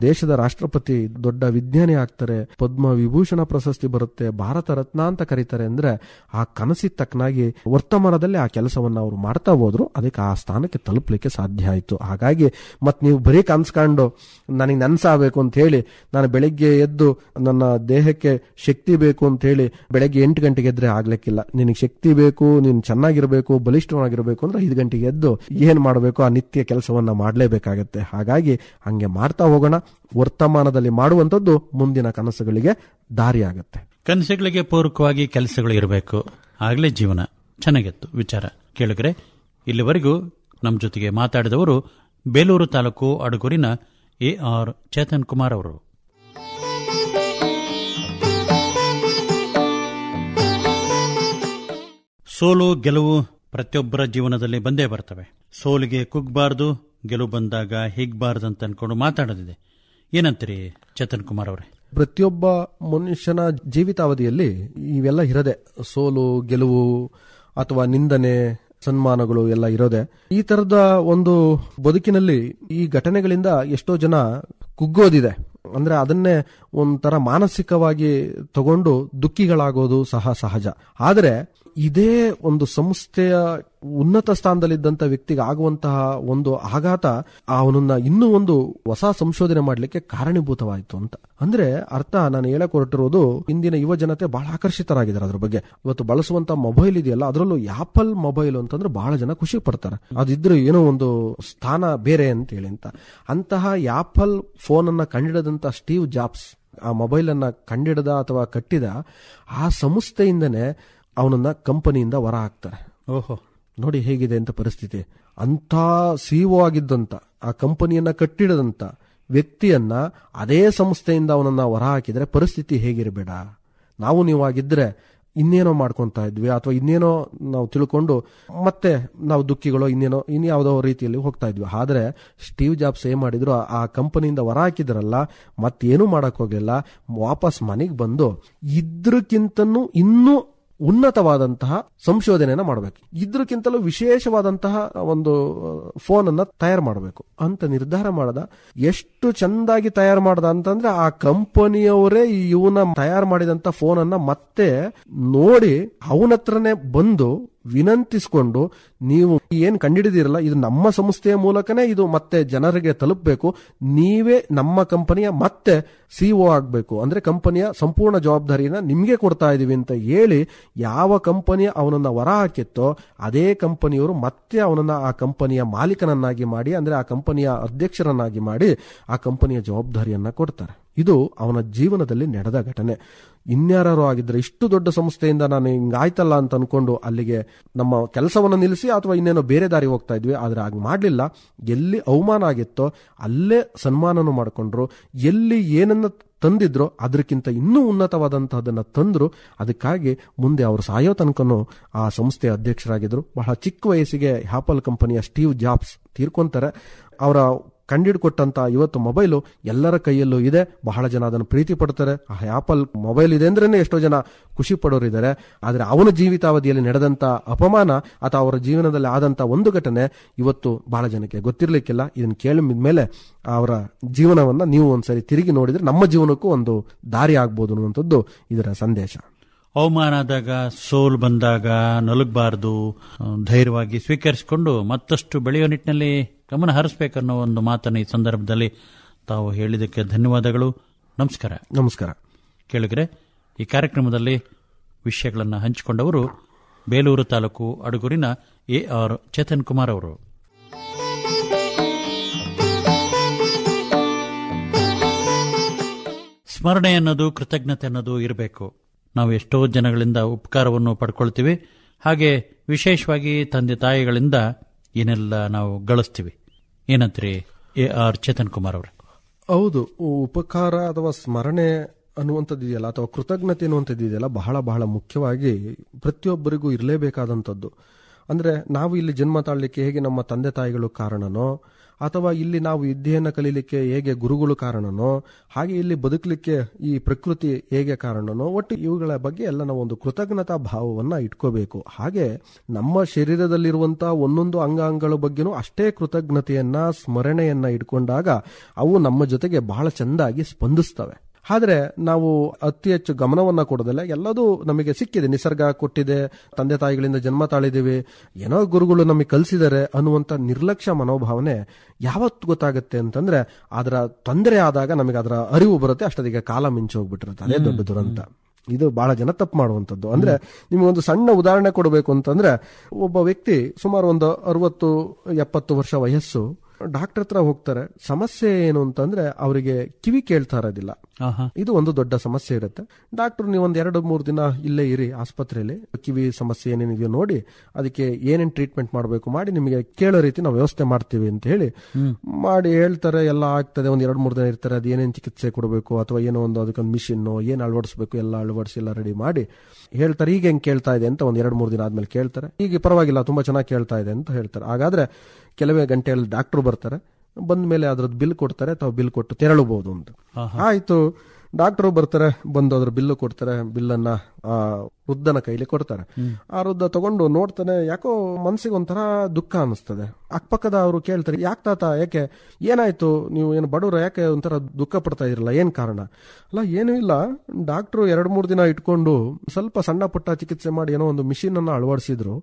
ದೇಶದ ರಾಷ್ಟ್ರಪತಿ, ದೊಡ್ಡ ವಿಜ್ಞಾನಿ ಆಗ್ತಾರೆ, ಪದ್ಮ ವಿಭೂಷಣ ಪ್ರಶಸ್ತಿ ಬರುತ್ತೆ, ಭಾರತ ರತ್ನ ಅಂತ ಕರೀತಾರೆ. ಅಂದ್ರೆ ಆ ಕನಸಿಗೆ ತಕ್ಕನಾಗಿ ವರ್ತಮಾನದಲ್ಲಿ ಆ ಕೆಲಸವನ್ನ ಅವರು ಮಾಡ್ತಾ ಹೋದ್ರು, ಅದಕ್ಕೆ ಆ ಸ್ಥಾನಕ್ಕೆ ತಲುಪಲಿಕ್ಕೆ ಸಾಧ್ಯ ಆಯ್ತು. ಹಾಗಾಗಿ ಮತ್ ನೀವು ಬರೀ ಕನ್ಸ್ಕೊಂಡು ನನಗೆ ನನ್ಸಾಗಬೇಕು ಅಂತ ಹೇಳಿ ನಾನು ಬೆಳಿಗ್ಗೆ ಎದ್ದು ನನ್ನ ದೇಹಕ್ಕೆ ಶಕ್ತಿ ಬೇಕು ಅಂತ ಹೇಳಿ ಬೆಳಗ್ಗೆ 8 ಗಂಟೆಗೆ ಎದ್ರೆ ಆಗ್ಲಿಕ್ಕಿಲ್ಲ. ನಿನಗೆ ಶಕ್ತಿ ಬೇಕು, ನೀನು ಚೆನ್ನಾಗಿರ್ಬೇಕು, ಬಲಿಷ್ಠವಾಗಿರ್ಬೇಕು ಅಂದ್ರೆ 5 ಗಂಟೆಗೆ ಎದ್ದು ಏನ್ ಮಾಡಬೇಕು ಆ ನಿತ್ಯ ಕೆಲಸವನ್ನ ಮಾಡಲೇಬೇಕಾಗತ್ತೆ. ಹಾಗಾಗಿ ಹಂಗೆ ಮಾಡ್ತಾ ಹೋಗೋಣ. ವರ್ತಮಾನದಲ್ಲಿ ಮಾಡುವಂಥದ್ದು ಮುಂದಿನ ಕನಸುಗಳಿಗೆ ದಾರಿ ಆಗತ್ತೆ. ಕನಸುಗಳಿಗೆ ಪೂರಕವಾಗಿ ಕೆಲಸಗಳು ಇರಬೇಕು, ಆಗ್ಲೇ ಜೀವನ ಚೆನ್ನಾಗಿತ್ತು. ವಿಚಾರ ಕೇಳಿದ್ರೆ ಇಲ್ಲಿವರೆಗೂ ನಮ್ಮ ಜೊತೆಗೆ ಮಾತಾಡಿದವರು ಬೇಲೂರು ತಾಲೂಕು ಅಡಗೂರಿನ AR ಚೇತನ್ ಕುಮಾರ್ ಅವರು. ಸೋಲು ಗೆಲುವು ಪ್ರತಿಯೊಬ್ಬರ ಜೀವನದಲ್ಲಿ ಬಂದೇ ಬರ್ತವೆ. ಸೋಲಿಗೆ ಕುಗ್ಬಾರ್ದು, ಗೆಲುವು ಬಂದಾಗ ಹಿಗ್ಬಾರ್ದು ಅಂತ ಅನ್ಕೊಂಡು ಮಾತಾಡೋದಿದೆ. ಏನಂತೀರಿ ಚೇತನ್ ಕುಮಾರ್ ಅವರೇ? ಪ್ರತಿಯೊಬ್ಬ ಮನುಷ್ಯನ ಜೀವಿತಾವಧಿಯಲ್ಲಿ ಇವೆಲ್ಲ ಇರದೆ, ಸೋಲು ಗೆಲುವು ಅಥವಾ ನಿಂದನೆ ಸನ್ಮಾನಗಳು ಎಲ್ಲ ಇರೋದೆ. ಈ ತರದ ಒಂದು ಬದುಕಿನಲ್ಲಿ ಈ ಘಟನೆಗಳಿಂದ ಎಷ್ಟೋ ಜನ ಕುಗ್ಗೋದಿದೆ. ಅಂದ್ರೆ ಅದನ್ನೇ ಒಂಥರ ಮಾನಸಿಕವಾಗಿ ತಗೊಂಡು ದುಃಖಿಗಳಾಗೋದು ಸಹ ಸಹಜ. ಆದರೆ ಇದೇ ಒಂದು ಸಂಸ್ಥೆಯ ಉನ್ನತ ಸ್ಥಾನದಲ್ಲಿದ್ದಂಥ ವ್ಯಕ್ತಿಗೆ ಆಗುವಂತಹ ಒಂದು ಆಘಾತ ಅವನನ್ನ ಇನ್ನೂ ಒಂದು ಹೊಸ ಸಂಶೋಧನೆ ಮಾಡಲಿಕ್ಕೆ ಕಾರಣೀಭೂತವಾಯಿತು ಅಂತ. ಅಂದ್ರೆ ಅರ್ಥ ನಾನು ಹೇಳಕ್ ಹೊರಟಿರೋದು, ಇಂದಿನ ಯುವ ಜನತೆ ಬಹಳ ಆಕರ್ಷಿತರಾಗಿದ್ದಾರೆ ಅದ್ರ ಬಗ್ಗೆ. ಇವತ್ತು ಬಳಸುವಂತ ಮೊಬೈಲ್ ಇದೆಯಲ್ಲ, ಅದರಲ್ಲೂ ಆಪಲ್ ಮೊಬೈಲ್ ಅಂತಂದ್ರೆ ಬಹಳ ಜನ ಖುಷಿ ಪಡ್ತಾರೆ. ಅದಿದ್ರೆ ಏನೋ ಒಂದು ಸ್ಥಾನ ಬೇರೆ ಅಂತ ಹೇಳಿ ಅಂತ. ಅಂತಹ ಆಪಲ್ ಫೋನ್ ಅನ್ನ ಕಂಡಿಡದಂತ ಸ್ಟೀವ್ ಜಾಬ್ಸ್ ಆ ಮೊಬೈಲ್ ಅನ್ನ ಕಂಡಿಡದ ಅಥವಾ ಕಟ್ಟಿದ ಆ ಸಂಸ್ಥೆಯಿಂದನೇ ಅವನನ್ನ ಕಂಪನಿಯಿಂದ ಹೊರ ಹಾಕ್ತಾರೆ. ಓಹೋ, ನೋಡಿ ಹೇಗಿದೆ ಅಂತ ಪರಿಸ್ಥಿತಿ. ಅಂತ CEO ಆಗಿದ್ದಂತ ಆ ಕಂಪನಿಯನ್ನ ಕಟ್ಟಿಡದಂತ ವ್ಯಕ್ತಿಯನ್ನ ಅದೇ ಸಂಸ್ಥೆಯಿಂದ ಅವನನ್ನ ಹೊರ ಹಾಕಿದ್ರೆ ಪರಿಸ್ಥಿತಿ ಹೇಗಿರಬೇಡ. ನಾವು ನೀವು ಆಗಿದ್ರೆ ಇನ್ನೇನೋ ಮಾಡ್ಕೊಂತ ಇದ್ವಿ, ಅಥವಾ ಇನ್ನೇನೋ ನಾವು ತಿಳ್ಕೊಂಡು ಮತ್ತೆ ನಾವು ದುಃಖಿಗಳು ಇನ್ಯಾವುದೋ ರೀತಿಯಲ್ಲಿ ಹೋಗ್ತಾ ಇದ್ವಿ. ಆದ್ರೆ ಸ್ಟೀವ್ ಜಾಬ್ಸ್ ಏನ್ ಮಾಡಿದ್ರು, ಆ ಕಂಪನಿಯಿಂದ ಹೊರ ಹಾಕಿದ್ರಲ್ಲ, ಮತ್ತೇನು ಮಾಡಕ್ ಹೋಗ್ಲಿಲ್ಲ, ವಾಪಸ್ ಮನೆಗೆ ಬಂದು ಇದ್ರಕ್ಕಿಂತನೂ ಇನ್ನೂ ಉನ್ನತವಾದಂತಹ ಸಂಶೋಧನೆಯನ್ನ ಮಾಡಬೇಕು, ಇದ್ರಕ್ಕಿಂತಲೂ ವಿಶೇಷವಾದಂತಹ ಒಂದು ಫೋನ್ ಅನ್ನ ತಯಾರು ಮಾಡಬೇಕು ಅಂತ ನಿರ್ಧಾರ ಮಾಡದ. ಎಷ್ಟು ಚಂದಾಗಿ ತಯಾರು ಮಾಡದ ಅಂತಂದ್ರೆ ಆ ಕಂಪನಿಯವರೇ ಇವನ ತಯಾರು ಮಾಡಿದಂತ ಫೋನ್ ಅನ್ನ ಮತ್ತೆ ನೋಡಿ ಅವನ ಹತ್ರನೇ ಬಂದು ವಿನಂತಿಸಿಕೊಂಡು ನೀವು ಏನ್ ಕಂಡಿಡಿದಿರಲ್ಲ ಇದು ನಮ್ಮ ಸಂಸ್ಥೆಯ ಮೂಲಕನೇ ಇದು ಮತ್ತೆ ಜನರಿಗೆ ತಲುಪಬೇಕು, ನೀವೇ ನಮ್ಮ ಕಂಪನಿಯ ಮತ್ತೆ ಸಿಒ ಆಗಬೇಕು, ಅಂದ್ರೆ ಕಂಪನಿಯ ಸಂಪೂರ್ಣ ಜವಾಬ್ದಾರಿಯನ್ನ ನಿಮ್ಗೆ ಕೊಡ್ತಾ ಇದೀವಿ ಅಂತ ಹೇಳಿ ಯಾವ ಕಂಪನಿಯ ಅವನನ್ನ ಹೊರ ಹಾಕಿತ್ತೋ ಅದೇ ಕಂಪನಿಯವರು ಮತ್ತೆ ಅವನನ್ನ ಆ ಕಂಪನಿಯ ಮಾಲೀಕನನ್ನಾಗಿ ಮಾಡಿ, ಅಂದ್ರೆ ಆ ಕಂಪನಿಯ ಅಧ್ಯಕ್ಷರನ್ನಾಗಿ ಮಾಡಿ ಆ ಕಂಪನಿಯ ಜವಾಬ್ದಾರಿಯನ್ನ ಕೊಡ್ತಾರೆ. ಇದು ಅವನ ಜೀವನದಲ್ಲಿ ನಡೆದ ಘಟನೆ. ಇನ್ಯಾರು ಆಗಿದ್ರೆ ಇಷ್ಟು ದೊಡ್ಡ ಸಂಸ್ಥೆಯಿಂದ ನಾನು ಹಿಂಗಾಯ್ತಲ್ಲ ಅಂತ ಅನ್ಕೊಂಡು ಅಲ್ಲಿಗೆ ನಮ್ಮ ಕೆಲಸವನ್ನು ನಿಲ್ಲಿಸಿ ಅಥವಾ ಇನ್ನೇನೋ ಬೇರೆ ದಾರಿ ಹೋಗ್ತಾ ಇದ್ವಿ. ಆದ್ರೆ ಹಾಗೆ ಮಾಡಲಿಲ್ಲ. ಎಲ್ಲಿ ಅವಮಾನ ಆಗಿತ್ತೋ ಅಲ್ಲೇ ಸನ್ಮಾನನೂ ಮಾಡಿಕೊಂಡ್ರು. ಎಲ್ಲಿ ಏನನ್ನ ತಂದಿದ್ರು ಅದಕ್ಕಿಂತ ಇನ್ನೂ ಉನ್ನತವಾದಂತಹದನ್ನ ತಂದ್ರು. ಅದಕ್ಕಾಗಿ ಮುಂದೆ ಅವರು ಸಾಯೋ ತನಕನೂ ಆ ಸಂಸ್ಥೆಯ ಅಧ್ಯಕ್ಷರಾಗಿದ್ರು. ಬಹಳ ಚಿಕ್ಕ ವಯಸ್ಸಿಗೆ ಆಪಲ್ ಕಂಪನಿಯ ಸ್ಟೀವ್ ಜಾಬ್ಸ್ ತೀರ್ಕೊಂತಾರೆ. ಅವರ ಕಂಡಿಡ್ಕೊಟ್ಟಂತ ಇವತ್ತು ಮೊಬೈಲು ಎಲ್ಲರ ಕೈಯಲ್ಲೂ ಇದೆ. ಬಹಳ ಜನ ಅದನ್ನು ಪ್ರೀತಿ ಪಡ್ತಾರೆ. ಆಪಲ್ ಮೊಬೈಲ್ ಇದೆ ಅಂದ್ರೇನೆ ಎಷ್ಟೋ ಜನ ಖುಷಿ ಪಡೋರಿದ್ದಾರೆ. ಆದ್ರೆ ಅವನ ಜೀವಿತಾವಧಿಯಲ್ಲಿ ನಡೆದಂತ ಅಪಮಾನ ಅಥವಾ ಅವರ ಜೀವನದಲ್ಲಿ ಆದಂತ ಒಂದು ಘಟನೆ ಇವತ್ತು ಬಹಳ ಜನಕ್ಕೆ ಗೊತ್ತಿರ್ಲಿಕ್ಕಿಲ್ಲ. ಇದನ್ನ ಕೇಳಿದ ಮೇಲೆ ಅವರ ಜೀವನವನ್ನ ನೀವು ಒಂದ್ಸರಿ ತಿರುಗಿ ನೋಡಿದ್ರೆ ನಮ್ಮ ಜೀವನಕ್ಕೂ ಒಂದು ದಾರಿ ಆಗ್ಬೋದು ಅನ್ನುವಂಥದ್ದು ಇದರ ಸಂದೇಶ. ಅವಮಾನ ಆದಾಗ, ಸೋಲು ಬಂದಾಗ ನಲುಗಬಾರದು, ಧೈರ್ಯವಾಗಿ ಸ್ವೀಕರಿಸಿಕೊಂಡು ಮತ್ತಷ್ಟು ಬೆಳೆಯೋ ನಿಟ್ಟಿನಲ್ಲಿ ಗಮನ ಹರಿಸಬೇಕನ್ನೋ ಒಂದು ಮಾತನ್ನು ಈ ಸಂದರ್ಭದಲ್ಲಿ ತಾವು ಹೇಳಿದ್ದಕ್ಕೆ ಧನ್ಯವಾದಗಳು. ನಮಸ್ಕಾರ. ನಮಸ್ಕಾರ. ಕೇಳಿದ್ರೆ ಈ ಕಾರ್ಯಕ್ರಮದಲ್ಲಿ ವಿಷಯಗಳನ್ನು ಹಂಚಿಕೊಂಡವರು ಬೇಲೂರು ತಾಲೂಕು ಅಡಗೂರಿನ AR ಚೇತನ್ ಕುಮಾರ್ ಅವರು. ಸ್ಮರಣೆ ಅನ್ನೋದು, ಕೃತಜ್ಞತೆ ಅನ್ನೋದು ಇರಬೇಕು. ನಾವು ಎಷ್ಟೋ ಜನಗಳಿಂದ ಉಪಕಾರವನ್ನು ಪಡ್ಕೊಳ್ತೀವಿ. ಹಾಗೆ ವಿಶೇಷವಾಗಿ ತಂದೆ ತಾಯಿಗಳಿಂದ ಏನೆಲ್ಲ ನಾವು ಗಳಿಸ್ತೀವಿ. ಏನಂತೀರಿ AR ಚೇತನ್ ಕುಮಾರ್ ಅವರೇ? ಹೌದು, ಉಪಕಾರ ಅಥವಾ ಸ್ಮರಣೆ ಅನ್ನುವಂಥದ್ದು ಇದೆಯಲ್ಲ, ಅಥವಾ ಕೃತಜ್ಞತೆ ಅನ್ನುವಂಥದ್ದು ಇದೆಯಲ್ಲ, ಬಹಳ ಬಹಳ ಮುಖ್ಯವಾಗಿ ಪ್ರತಿಯೊಬ್ಬರಿಗೂ ಇರಲೇಬೇಕಾದಂಥದ್ದು. ಅಂದ್ರೆ ನಾವು ಇಲ್ಲಿ ಜನ್ಮ ತಾಳಲಿಕ್ಕೆ ಹೇಗೆ ನಮ್ಮ ತಂದೆ ತಾಯಿಗಳು ಕಾರಣನೋ, ಅಥವಾ ಇಲ್ಲಿ ನಾವು ವಿದ್ಯೆಯನ್ನು ಕಲೀಲಿಕ್ಕೆ ಹೇಗೆ ಗುರುಗಳು ಕಾರಣನೋ, ಹಾಗೆ ಇಲ್ಲಿ ಬದುಕಲಿಕ್ಕೆ ಈ ಪ್ರಕೃತಿ ಹೇಗೆ ಕಾರಣನೋ, ಒಟ್ಟು ಇವುಗಳ ಬಗ್ಗೆ ಎಲ್ಲ ನಾವು ಒಂದು ಕೃತಜ್ಞತಾ ಭಾವವನ್ನ ಇಟ್ಕೋಬೇಕು. ಹಾಗೆ ನಮ್ಮ ಶರೀರದಲ್ಲಿರುವಂತಹ ಒಂದೊಂದು ಅಂಗಾಂಗಗಳ ಬಗ್ಗೆನೂ ಅಷ್ಟೇ ಕೃತಜ್ಞತೆಯನ್ನ, ಸ್ಮರಣೆಯನ್ನ ಇಟ್ಕೊಂಡಾಗ ಅವು ನಮ್ಮ ಜೊತೆಗೆ ಬಹಳ ಚೆಂದಾಗಿ ಸ್ಪಂದಿಸ್ತವೆ. ಆದ್ರೆ ನಾವು ಅತಿ ಹೆಚ್ಚು ಗಮನವನ್ನ ಕೊಡೋದಿಲ್ಲ. ಎಲ್ಲದೂ ನಮಗೆ ಸಿಕ್ಕಿದೆ, ನಿಸರ್ಗ ಕೊಟ್ಟಿದೆ, ತಂದೆ ತಾಯಿಗಳಿಂದ ಜನ್ಮ ತಾಳಿದ್ದೀವಿ, ಏನೋ ಗುರುಗಳು ನಮಗೆ ಕಲಿಸಿದ್ದಾರೆ ಅನ್ನುವಂಥ ನಿರ್ಲಕ್ಷ್ಯ ಮನೋಭಾವನೆ ಯಾವತ್ತು ಗೊತ್ತಾಗುತ್ತೆ ಅಂತಂದ್ರೆ ಅದರ ತೊಂದರೆ ಆದಾಗ ನಮಗೆ ಅದರ ಅರಿವು ಬರುತ್ತೆ. ಅಷ್ಟೊತ್ತಿಗೆ ಕಾಲ ಮಿಂಚು ಹೋಗ್ಬಿಟ್ಟಿರುತ್ತೆ. ಅದೇ ದೊಡ್ಡ ದುರಂತ. ಇದು ಬಹಳ ಜನ ತಪ್ಪು ಮಾಡುವಂಥದ್ದು. ಅಂದ್ರೆ ನಿಮಗೊಂದು ಸಣ್ಣ ಉದಾಹರಣೆ ಕೊಡಬೇಕು ಅಂತಂದ್ರೆ, ಒಬ್ಬ ವ್ಯಕ್ತಿ ಸುಮಾರು ಒಂದು 60-70 ವರ್ಷ ವಯಸ್ಸು, ಡಾಕ್ಟರ್ ಹತ್ರ ಹೋಗ್ತಾರೆ. ಸಮಸ್ಯೆ ಏನು ಅಂತಂದ್ರೆ ಅವರಿಗೆ ಕಿವಿ ಕೇಳ್ತಾ ಇರೋದಿಲ್ಲ. ಇದು ಒಂದು ದೊಡ್ಡ ಸಮಸ್ಯೆ ಇರುತ್ತೆ. ಡಾಕ್ಟರ್ ನೀವು ಒಂದ್ 2-3 ದಿನ ಇಲ್ಲೇ ಇರಿ ಆಸ್ಪತ್ರೆಯಲ್ಲಿ, ಕಿವಿ ಸಮಸ್ಯೆ ಏನೇನಿದೆಯೋ ನೋಡಿ ಅದಕ್ಕೆ ಏನೇನು ಟ್ರೀಟ್ಮೆಂಟ್ ಮಾಡಬೇಕು ಮಾಡಿ ನಿಮಗೆ ಕೇಳೋ ರೀತಿ ನಾವು ವ್ಯವಸ್ಥೆ ಮಾಡ್ತೀವಿ ಅಂತ ಹೇಳಿ ಮಾಡಿ ಹೇಳ್ತಾರೆ. ಎಲ್ಲ ಆಗ್ತದೆ. ಒಂದ್ 2-3 ದಿನ ಇರ್ತಾರೆ. ಅದು ಏನೇನು ಚಿಕಿತ್ಸೆ ಕೊಡಬೇಕು ಅಥವಾ ಏನೋ ಒಂದು ಅದಕ್ಕೊಂದು ಮಿಷಿನ್ ಏನು ಅಳವಡಿಸಬೇಕು ಎಲ್ಲ ಅಳವಡಿಸಿ ಎಲ್ಲ ರೆಡಿ ಮಾಡಿ ಹೇಳ್ತಾರೆ. ಈಗ ಹೆಂಗ್ ಕೇಳ್ತಾ ಇದೆ ಅಂತ ಒಂದ್ 2-3 ದಿನ ಆದ್ಮೇಲೆ ಕೇಳ್ತಾರೆ. ಈಗ ಪರವಾಗಿಲ್ಲ, ತುಂಬಾ ಚೆನ್ನಾಗಿ ಕೇಳ್ತಾ ಇದೆ ಅಂತ ಹೇಳ್ತಾರೆ. ಹಾಗಾದ್ರೆ ಕೆಲವೇ ಗಂಟೆಯಲ್ಲಿ ಡಾಕ್ಟರ್ ಬರ್ತಾರೆ. ಬಂದ ಮೇಲೆ ಅದ್ರದ್ದು ಬಿಲ್ ಕೊಡ್ತಾರೆ. ತಾವು ಬಿಲ್ ಕೊಟ್ಟು ತೆರಳಬಹುದು ಅಂತ. ಆಯ್ತು, ಡಾಕ್ಟರ್ ಬರ್ತಾರೆ, ಬಂದು ಅದ್ರ ಬಿಲ್ಲು ಕೊಡ್ತಾರೆ. ಬಿಲ್ಲನ್ನ ಆ ವೃದ್ಧನ ಕೈಲಿ ಕೊಡ್ತಾರೆ. ಆ ವೃದ್ಧ ತಗೊಂಡು ನೋಡ್ತಾನೆ, ಯಾಕೋ ಮನ್ಸಿಗೆ ಒಂಥರ ದುಃಖ ಅನಿಸ್ತದೆ. ಅಕ್ಕಪಕ್ಕದ ಅವರು ಕೇಳ್ತಾರೆ, ಯಾಕೆ ತಾತ, ಯಾಕೆ, ಏನಾಯ್ತು, ನೀವು ಏನು ಬಡವ್ರ, ಯಾಕೆ ಒಂಥರ ದುಃಖ ಪಡ್ತಾ ಇದ್ರಲ್ಲ, ಏನ್ ಕಾರಣ? ಅಲ್ಲ, ಏನೂ ಇಲ್ಲ, ಡಾಕ್ಟ್ರು 2-3 ದಿನ ಇಟ್ಕೊಂಡು ಸ್ವಲ್ಪ ಸಣ್ಣ ಪುಟ್ಟ ಚಿಕಿತ್ಸೆ ಮಾಡಿ ಏನೋ ಒಂದು ಮಿಷಿನ್ ಅನ್ನ ಅಳವಡಿಸಿದ್ರು.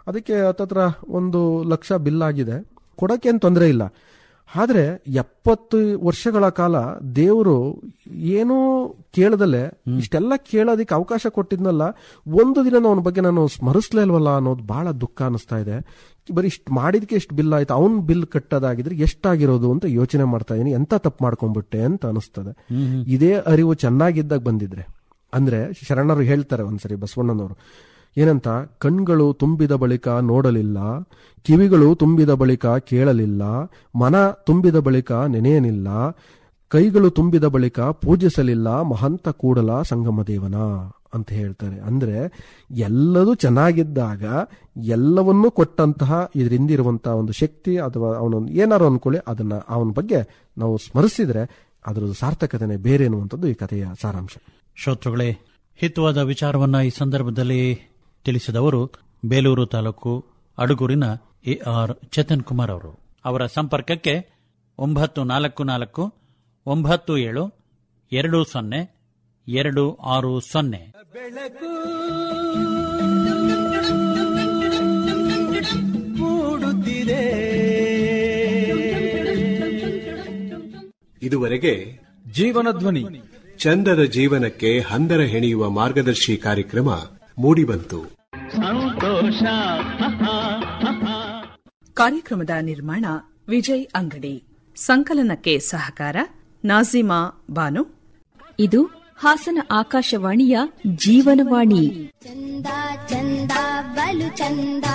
ಅದಕ್ಕೆ ಹತ್ತತ್ರ 1 ಲಕ್ಷ ಬಿಲ್ ಆಗಿದೆ. ಕೊಡಕ್ಕೆ ಏನು ತೊಂದರೆ ಇಲ್ಲ. ಆದ್ರೆ 70 ವರ್ಷಗಳ ಕಾಲ ದೇವರು ಏನೂ ಕೇಳದಲ್ಲೇ ಇಷ್ಟೆಲ್ಲ ಕೇಳೋದಿಕ್ಕೆ ಅವಕಾಶ ಕೊಟ್ಟಿದ್ನಲ್ಲ, ಒಂದು ದಿನ ಅವನ ಬಗ್ಗೆ ನಾನು ಸ್ಮರಿಸ್ಲೇ ಇಲ್ವಲ್ಲ ಅನ್ನೋದು ಬಹಳ ದುಃಖ ಅನಿಸ್ತಾ ಇದೆ. ಬರೀ ಇಷ್ಟು ಮಾಡಿದಕ್ಕೆ ಎಷ್ಟು ಬಿಲ್ ಆಯ್ತು, ಅವನ್ ಬಿಲ್ ಕಟ್ಟೋದಾಗಿದ್ರೆ ಎಷ್ಟಾಗಿರೋದು ಅಂತ ಯೋಚನೆ ಮಾಡ್ತಾ ಇದೀನಿ. ಎಂತ ತಪ್ಪು ಮಾಡ್ಕೊಂಡ್ಬಿಟ್ಟೆ ಅಂತ ಅನಿಸ್ತದೆ. ಇದೇ ಅರಿವು ಚೆನ್ನಾಗಿದ್ದಾಗ ಬಂದಿದ್ರೆ, ಅಂದ್ರೆ ಶರಣರು ಹೇಳ್ತಾರೆ ಒಂದ್ಸರಿ ಬಸವಣ್ಣನವರು ಏನಂತ, ಕಣ್ಗಳು ತುಂಬಿದ ಬಳಿಕ ನೋಡಲಿಲ್ಲ, ಕಿವಿಗಳು ತುಂಬಿದ ಬಳಿಕ ಕೇಳಲಿಲ್ಲ, ಮನ ತುಂಬಿದ ಬಳಿಕ ನೆನೆಯಲಿಲ್ಲ, ಕೈಗಳು ತುಂಬಿದ ಬಳಿಕ ಪೂಜಿಸಲಿಲ್ಲ ಮಹಂತ ಕೂಡಲ ಸಂಗಮ ದೇವನ ಅಂತ ಹೇಳ್ತಾರೆ. ಅಂದ್ರೆ ಎಲ್ಲದೂ ಚೆನ್ನಾಗಿದ್ದಾಗ ಎಲ್ಲವನ್ನೂ ಕೊಟ್ಟಂತಹ ಇದರಿಂದಿರುವಂತಹ ಒಂದು ಶಕ್ತಿ ಅಥವಾ ಅವನೊಂದು ಏನಾರು ಅನ್ಕೊಳ್ಳಿ, ಅದನ್ನ ಅವನ ಬಗ್ಗೆ ನಾವು ಸ್ಮರಿಸಿದ್ರೆ ಅದರ ಸಾರ್ಥಕತೆ ಬೇರೆ ಅನ್ನುವಂಥದ್ದು ಈ ಕಥೆಯ ಸಾರಾಂಶ. ಶ್ರೋತೃಗಳೇ, ಹಿತವಾದ ವಿಚಾರವನ್ನ ಈ ಸಂದರ್ಭದಲ್ಲಿ ತಿಳಿಸಿದವರು ಬೇಲೂರು ತಾಲೂಕು ಅಡಗೂರಿನ AR ಚೇತನ್ ಕುಮಾರ್ ಅವರು. ಅವರ ಸಂಪರ್ಕಕ್ಕೆ 944 97 20 260. ಬೆಳಕು ಇದುವರೆಗೆ ಜೀವನ ಧ್ವನಿ ಚಂದದ ಜೀವನಕ್ಕೆ ಹಂದರ ಹೆಣೆಯುವ ಮಾರ್ಗದರ್ಶಿ ಕಾರ್ಯಕ್ರಮ ಮೂಡಿಬಂತು. ಕಾರ್ಯಕ್ರಮದ ನಿರ್ಮಾಣ ವಿಜಯ್ ಅಂಗಡಿ, ಸಂಕಲನಕ್ಕೆ ಸಹಕಾರ ನಾಜಿಮಾ ಬಾನು. ಇದು ಹಾಸನ ಆಕಾಶವಾಣಿಯ ಜೀವನವಾಣಿ. ಚಂದ ಚಂದ ಬಲು ಚಂದ